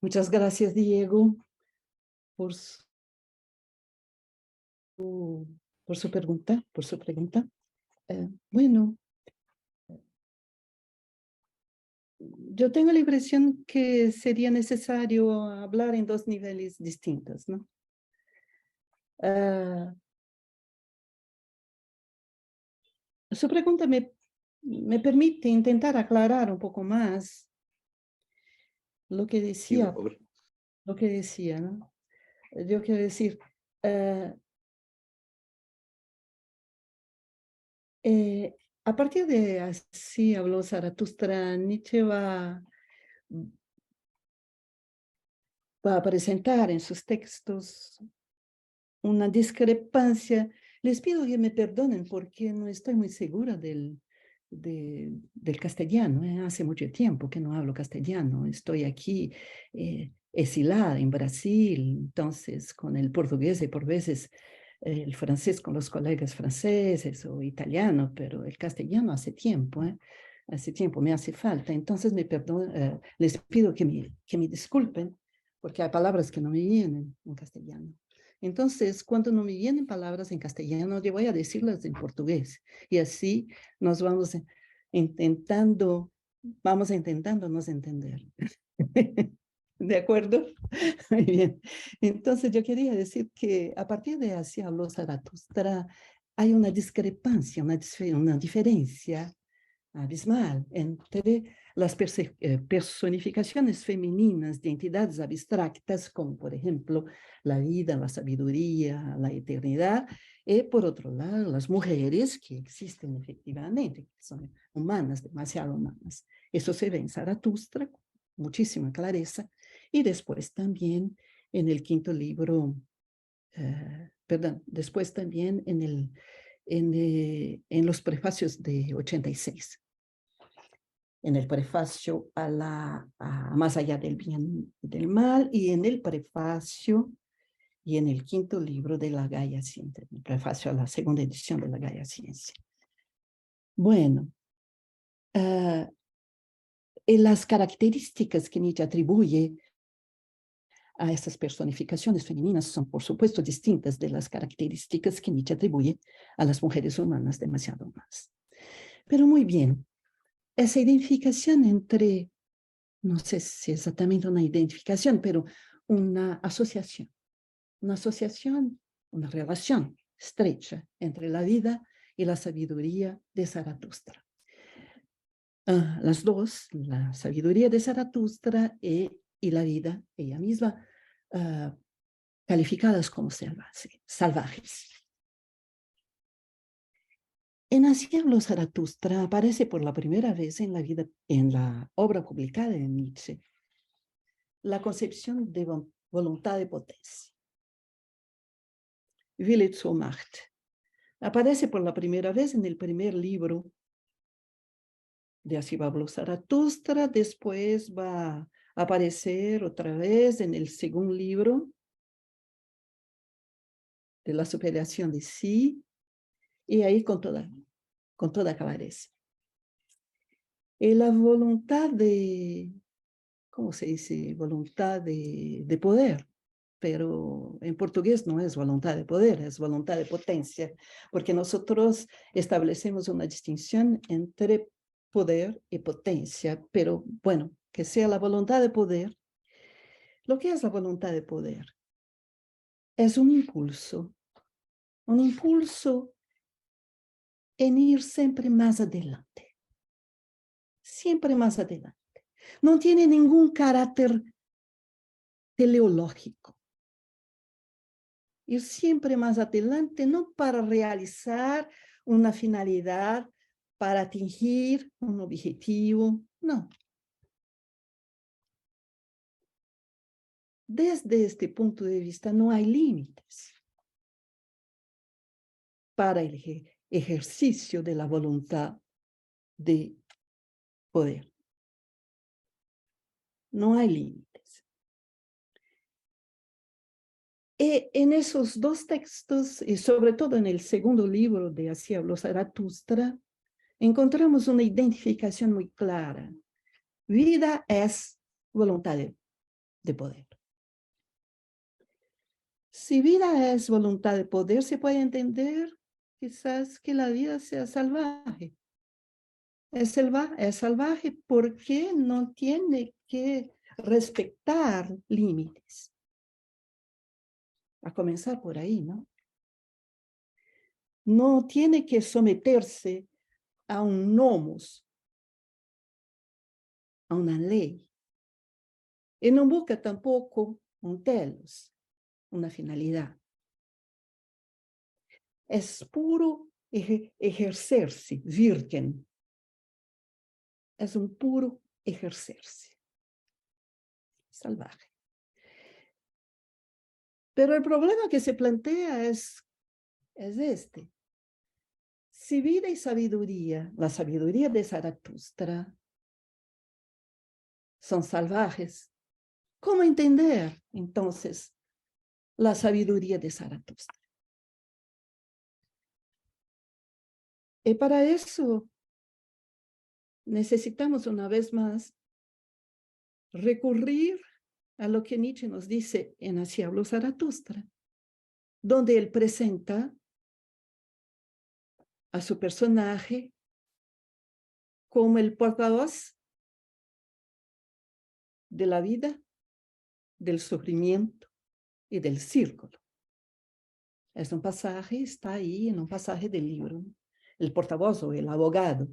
Muchas gracias, Diego, por su pregunta, bueno, yo tengo la impresión que sería necesario hablar en dos niveles distintos, ¿no? Su pregunta me permite intentar aclarar un poco más lo que Sí, por favor. decía, ¿no? Yo quiero decir, a partir de Así habló Zaratustra, Nietzsche va a presentar en sus textos una discrepancia. Les pido que me perdonen porque no estoy muy segura del castellano. Hace mucho tiempo que no hablo castellano. Estoy aquí exilada en Brasil, entonces con el portugués y por veces el francés con los colegas franceses o italiano, pero el castellano hace tiempo. Hace tiempo me hace falta. Entonces les pido que me disculpen porque hay palabras que no me vienen en castellano. Entonces, cuando no me vienen palabras en castellano, yo voy a decirlas en portugués. Y así nos vamos intentando nos entender. ¿De acuerdo? Muy bien. Entonces, yo quería decir que a partir de Así habló Zaratustra, hay una discrepancia, una diferencia abismal entre las personificaciones femeninas de entidades abstractas, como por ejemplo la vida, la sabiduría, la eternidad, y por otro lado las mujeres que existen efectivamente, que son humanas, demasiado humanas. Eso se ve en Zaratustra con muchísima clareza, y después también en el quinto libro, después también en los prefacios de 86. En el prefacio a Más allá del bien y del mal, y en el prefacio y en el quinto libro de la Gaia Ciencia, el prefacio a la segunda edición de la Gaia Ciencia. Bueno, las características que Nietzsche atribuye a estas personificaciones femeninas son, por supuesto, distintas de las características que Nietzsche atribuye a las mujeres humanas, demasiado más. Pero muy bien, esa identificación entre, no sé si exactamente una identificación, pero una asociación, una relación estrecha entre la vida y la sabiduría de Zaratustra. Las dos, la sabiduría de Zaratustra y la vida, ella misma, calificadas como salvajes. En Así habló Zaratustra aparece por la primera vez en la obra publicada de Nietzsche, la concepción de voluntad de potencia. Wille zur Macht. Aparece por la primera vez en el primer libro de Así habló Zaratustra, después va a aparecer otra vez en el segundo libro de la superación de sí, y ahí con toda clareza. Y la voluntad ¿cómo se dice? Voluntad de poder, pero en portugués no es voluntad de poder, es voluntad de potencia, porque nosotros establecemos una distinción entre poder y potencia, pero bueno, que sea la voluntad de poder. Lo que es la voluntad de poder es un impulso en ir siempre más adelante, siempre más adelante. No tiene ningún carácter teleológico. Ir siempre más adelante, no para realizar una finalidad, para atingir un objetivo, no. Desde este punto de vista no hay límites para el ejercicio de la voluntad de poder. No hay límites. En esos dos textos, y sobre todo en el segundo libro de Así habló Zaratustra, encontramos una identificación muy clara. Vida es voluntad de poder. Si vida es voluntad de poder, se puede entender quizás que la vida sea salvaje. Es salvaje porque no tiene que respetar límites. A comenzar por ahí, ¿no? No tiene que someterse a un nomos, a una ley. Y no busca tampoco un telos, una finalidad. Es puro ejercerse, virgen. Es un puro ejercerse. Salvaje. Pero el problema que se plantea es este. Si vida y sabiduría, la sabiduría de Zaratustra, son salvajes, ¿cómo entender entonces la sabiduría de Zaratustra? Y para eso necesitamos una vez más recurrir a lo que Nietzsche nos dice en Así habló Zaratustra, donde él presenta a su personaje como el portavoz de la vida, del sufrimiento y del círculo. Es un pasaje, está ahí en un pasaje del libro. El portavoz o el abogado.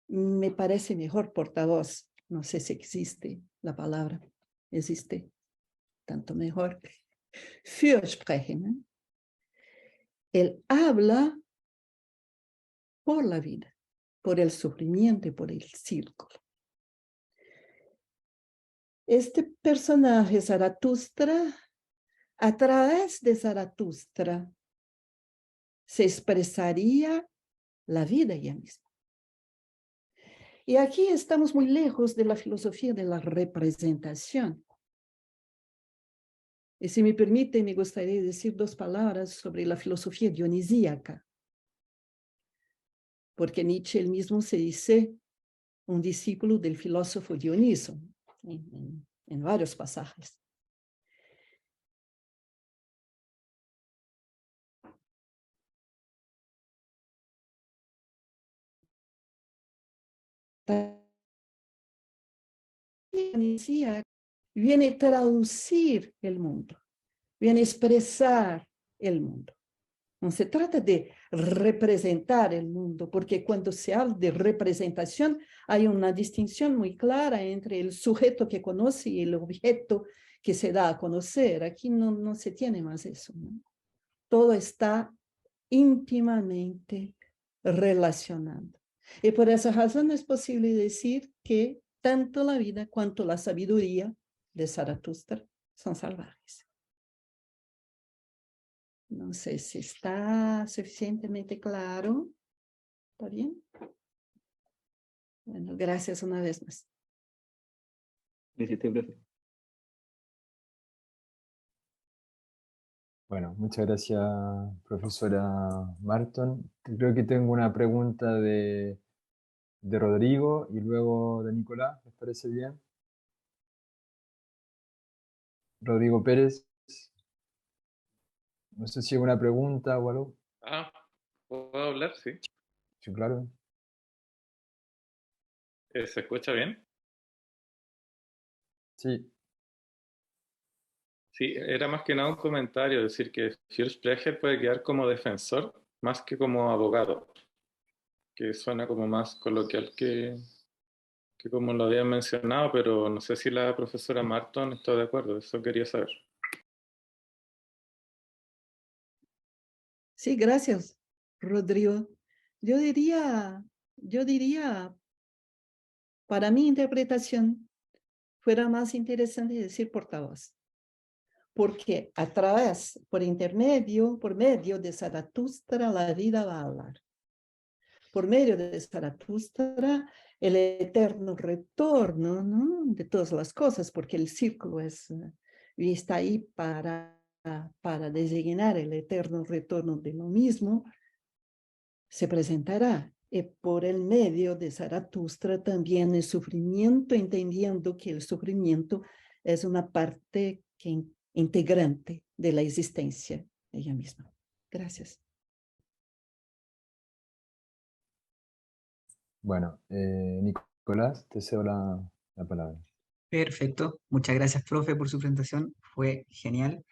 Me parece mejor portavoz. No sé si existe la palabra. Existe. Tanto mejor. Fürsprechen. ¿Eh? Él habla por la vida, por el sufrimiento y por el círculo. Este personaje, Zaratustra, a través de Zaratustra, se expresaría la vida ella misma. Y aquí estamos muy lejos de la filosofía de la representación. Y si me permite, me gustaría decir dos palabras sobre la filosofía dionisíaca. Porque Nietzsche él mismo se dice un discípulo del filósofo Dioniso, en varios pasajes. Dionisíaca viene a traducir el mundo, viene a expresar el mundo. No se trata de representar el mundo, porque cuando se habla de representación hay una distinción muy clara entre el sujeto que conoce y el objeto que se da a conocer. Aquí no se tiene más eso, ¿no? Todo está íntimamente relacionado. Y por esa razón es posible decir que tanto la vida cuanto la sabiduría de Zaratustra son salvajes. No sé si está suficientemente claro. ¿Está bien? Bueno, gracias una vez más. Gracias, profe. Bueno, muchas gracias, profesora Marton. Creo que tengo una pregunta de Rodrigo y luego de Nicolás. ¿Les parece bien? Rodrigo Pérez. No sé si hay una pregunta o algo. Ah, ¿puedo hablar? Sí. Sí, claro. ¿Se escucha bien? Sí. Sí, era más que nada un comentario, decir que Fürsprecher puede quedar como defensor más que como abogado, que suena como más coloquial que como lo había mencionado, pero no sé si la profesora Marton está de acuerdo, eso quería saber. Sí, gracias, Rodrigo. Yo diría, para mi interpretación, fuera más interesante decir portavoz. Porque a través, por medio de Zaratustra, la vida va a hablar. Por medio de Zaratustra, el eterno retorno, ¿no?, de todas las cosas, porque el círculo es y está ahí para designar el eterno retorno de lo mismo, se presentará. Y por el medio de Zaratustra también el sufrimiento, entendiendo que el sufrimiento es una parte integrante de la existencia ella misma. Gracias. Bueno, Nicolás, te cedo la palabra. Perfecto. Muchas gracias, profe, por su presentación. Fue genial.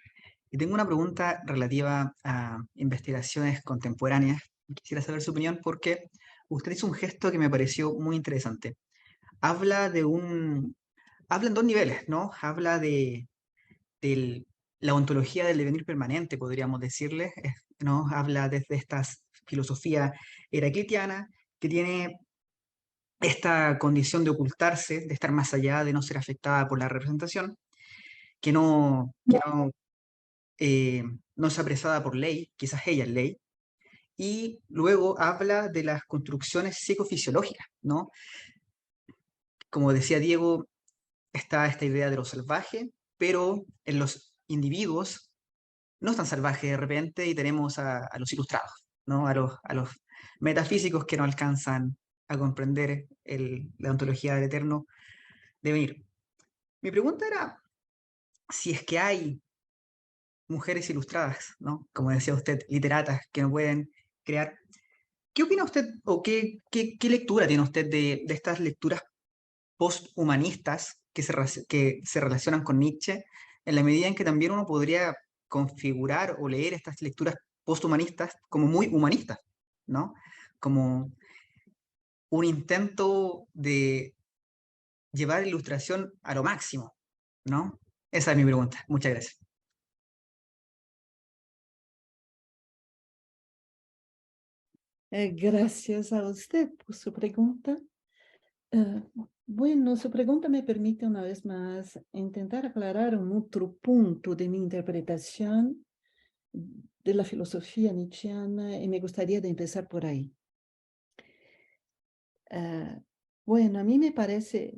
Y tengo una pregunta relativa a investigaciones contemporáneas. Quisiera saber su opinión porque usted hizo un gesto que me pareció muy interesante. Habla en dos niveles, ¿no? Habla de la ontología del devenir permanente, podríamos decirle, ¿no? Habla desde esta filosofía heraclitiana que tiene esta condición de ocultarse, de estar más allá, de no ser afectada por la representación, que no es apresada por ley, quizás ella es ley, y luego habla de las construcciones psicofisiológicas, ¿no? Como decía Diego, está esta idea de lo salvaje, pero en los individuos no es tan salvaje de repente y tenemos a los ilustrados, ¿no? A los metafísicos que no alcanzan a comprender la ontología del eterno devenir. Mi pregunta era si es que hay mujeres ilustradas, ¿no? Como decía usted, literatas que no pueden crear. ¿Qué opina usted o qué lectura tiene usted de estas lecturas posthumanistas que se relacionan con Nietzsche, en la medida en que también uno podría configurar o leer estas lecturas posthumanistas como muy humanistas, ¿no? Como un intento de llevar la ilustración a lo máximo, ¿no? Esa es mi pregunta. Muchas gracias. Gracias a usted por su pregunta. Bueno, su pregunta me permite una vez más intentar aclarar un otro punto de mi interpretación de la filosofía nietzscheana y me gustaría de empezar por ahí. Bueno, a mí me parece,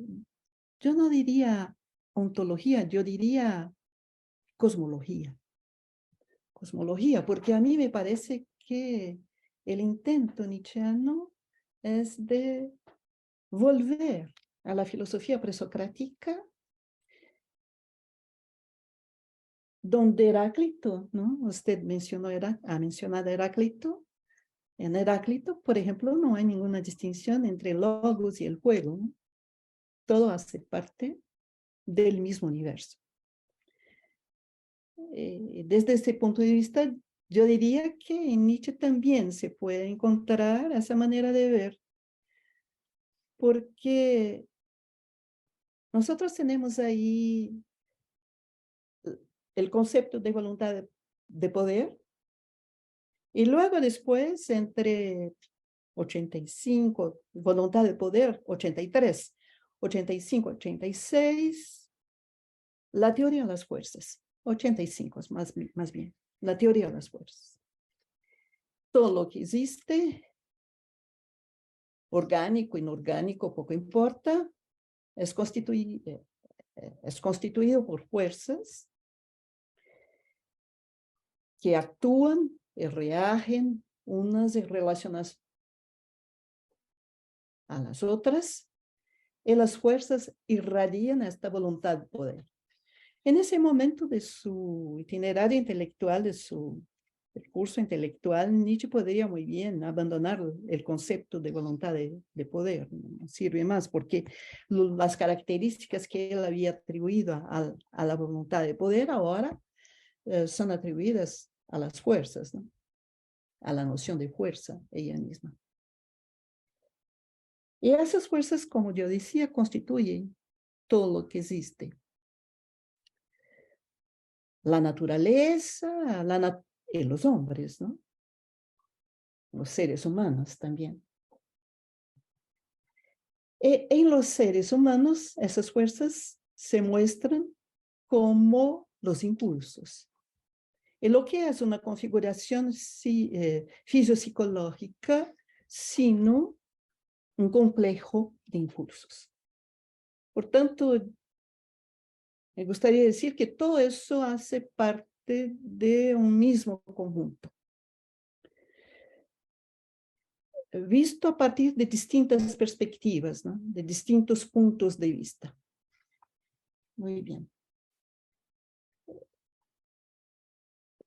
yo no diría ontología, yo diría cosmología. Cosmología, porque a mí me parece que el intento nietzscheano es de volver a la filosofía presocrática, donde Heráclito, ¿no? Usted ha mencionado a Heráclito. En Heráclito, por ejemplo, no hay ninguna distinción entre el logos y el juego, ¿no? Todo hace parte del mismo universo. Desde ese punto de vista, yo diría que en Nietzsche también se puede encontrar esa manera de ver, porque nosotros tenemos ahí el concepto de voluntad de poder, y luego después entre 85, voluntad de poder, 83, 85, 86, la teoría de las fuerzas, 85 es más bien, la teoría de las fuerzas. Todo lo que existe, orgánico, inorgánico, poco importa, es constituido por fuerzas que actúan y reagen unas en relación a las otras, y las fuerzas irradian esta voluntad de poder. En ese momento de su itinerario intelectual, de su percurso intelectual, Nietzsche podría muy bien abandonar el concepto de voluntad de poder, no sirve más, porque las características que él había atribuido a la voluntad de poder ahora son atribuidas a las fuerzas, ¿no? A la noción de fuerza ella misma. Y esas fuerzas, como yo decía, constituyen todo lo que existe. La naturaleza, y los hombres, ¿no? Los seres humanos también. En los seres humanos, esas fuerzas se muestran como los impulsos. Y lo que es una configuración fisiopsicológica, sino un complejo de impulsos. Por tanto, Me gustaría decir que todo eso hace parte de un mismo conjunto, visto a partir de distintas perspectivas, ¿no? De distintos puntos de vista. Muy bien.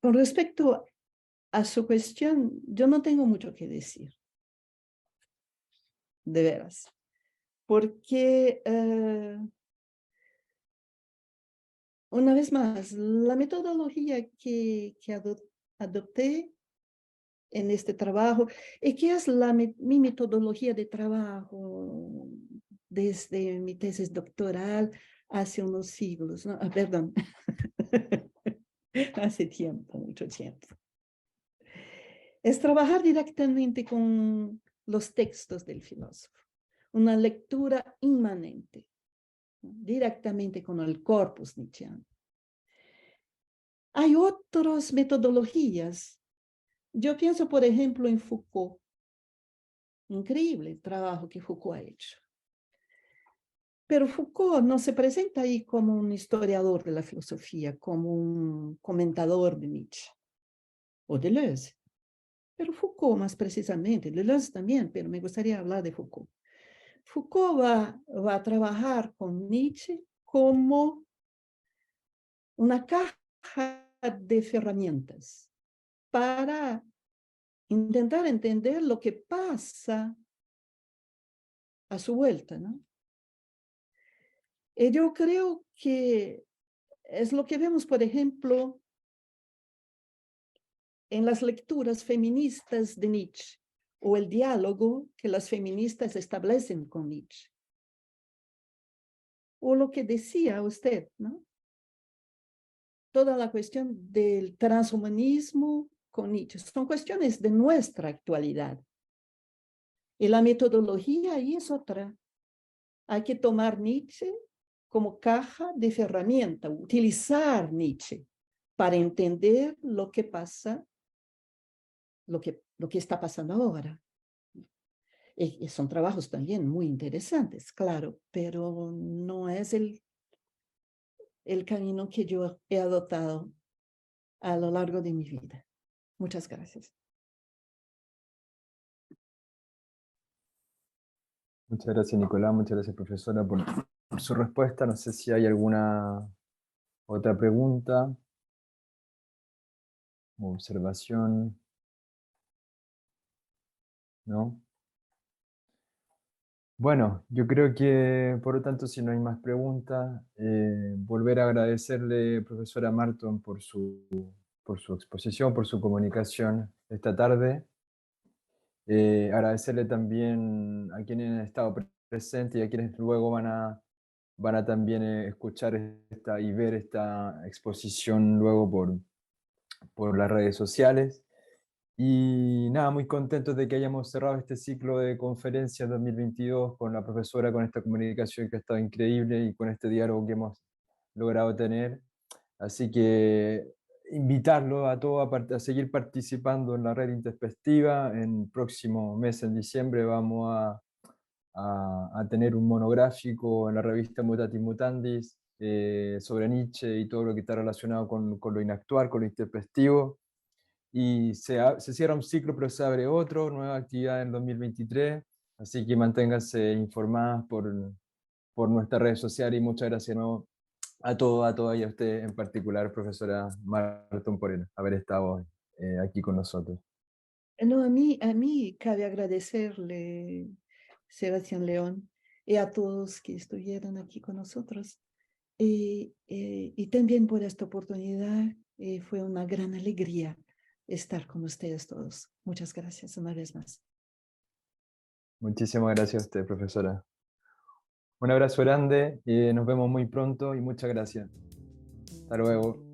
Con respecto a su cuestión, yo no tengo mucho que decir, de veras, porque una vez más, la metodología que adopté en este trabajo, y que es mi metodología de trabajo desde mi tesis doctoral hace unos siglos, ¿no? Perdón, hace tiempo, mucho tiempo. Es trabajar directamente con los textos del filósofo, una lectura inmanente, ¿no? Directamente con el corpus nietzscheano. Hay otras metodologías. Yo pienso, por ejemplo, en Foucault. Increíble el trabajo que Foucault ha hecho. Pero Foucault no se presenta ahí como un historiador de la filosofía, como un comentador de Nietzsche o Deleuze. Pero Foucault más precisamente, Deleuze también, pero me gustaría hablar de Foucault. Foucault va a trabajar con Nietzsche como una caja de herramientas para intentar entender lo que pasa a su vuelta, ¿no? Y yo creo que es lo que vemos, por ejemplo, en las lecturas feministas de Nietzsche o el diálogo que las feministas establecen con Nietzsche. O lo que decía usted, ¿no? Toda la cuestión del transhumanismo con Nietzsche. Son cuestiones de nuestra actualidad. Y la metodología ahí es otra. Hay que tomar Nietzsche como caja de herramienta, utilizar Nietzsche para entender lo que pasa, lo que está pasando ahora. Y son trabajos también muy interesantes, claro, pero no es el camino que yo he adoptado a lo largo de mi vida. Muchas gracias. Muchas gracias, Nicolás. Muchas gracias, profesora, por su respuesta. No sé si hay alguna otra pregunta o observación. ¿No? Bueno, yo creo que, por lo tanto, si no hay más preguntas, volver a agradecerle, profesora Marton, por su exposición, por su comunicación esta tarde. Agradecerle también a quienes han estado presentes y a quienes luego van a también escuchar y ver esta exposición luego por las redes sociales. Y nada, muy contentos de que hayamos cerrado este ciclo de conferencias 2022 con la profesora, con esta comunicación que ha estado increíble y con este diálogo que hemos logrado tener. Así que invitarlo a todos a seguir participando en la red introspectiva. En próximo mes, en diciembre, vamos a tener un monográfico en la revista Mutatis Mutandis sobre Nietzsche y todo lo que está relacionado con lo inactual, con lo introspectivo. Y se cierra un ciclo, pero se abre otro, nueva actividad en 2023. Así que manténganse informadas por nuestras redes sociales y muchas gracias de nuevo a todos, a todas y a usted en particular, profesora Marton, por haber estado aquí con nosotros. No, a mí cabe agradecerle, Sebastián León, y a todos que estuvieron aquí con nosotros. Y también por esta oportunidad, fue una gran alegría estar con ustedes todos. Muchas gracias una vez más. Muchísimas gracias a usted, profesora. Un abrazo grande y nos vemos muy pronto y muchas gracias. Hasta luego.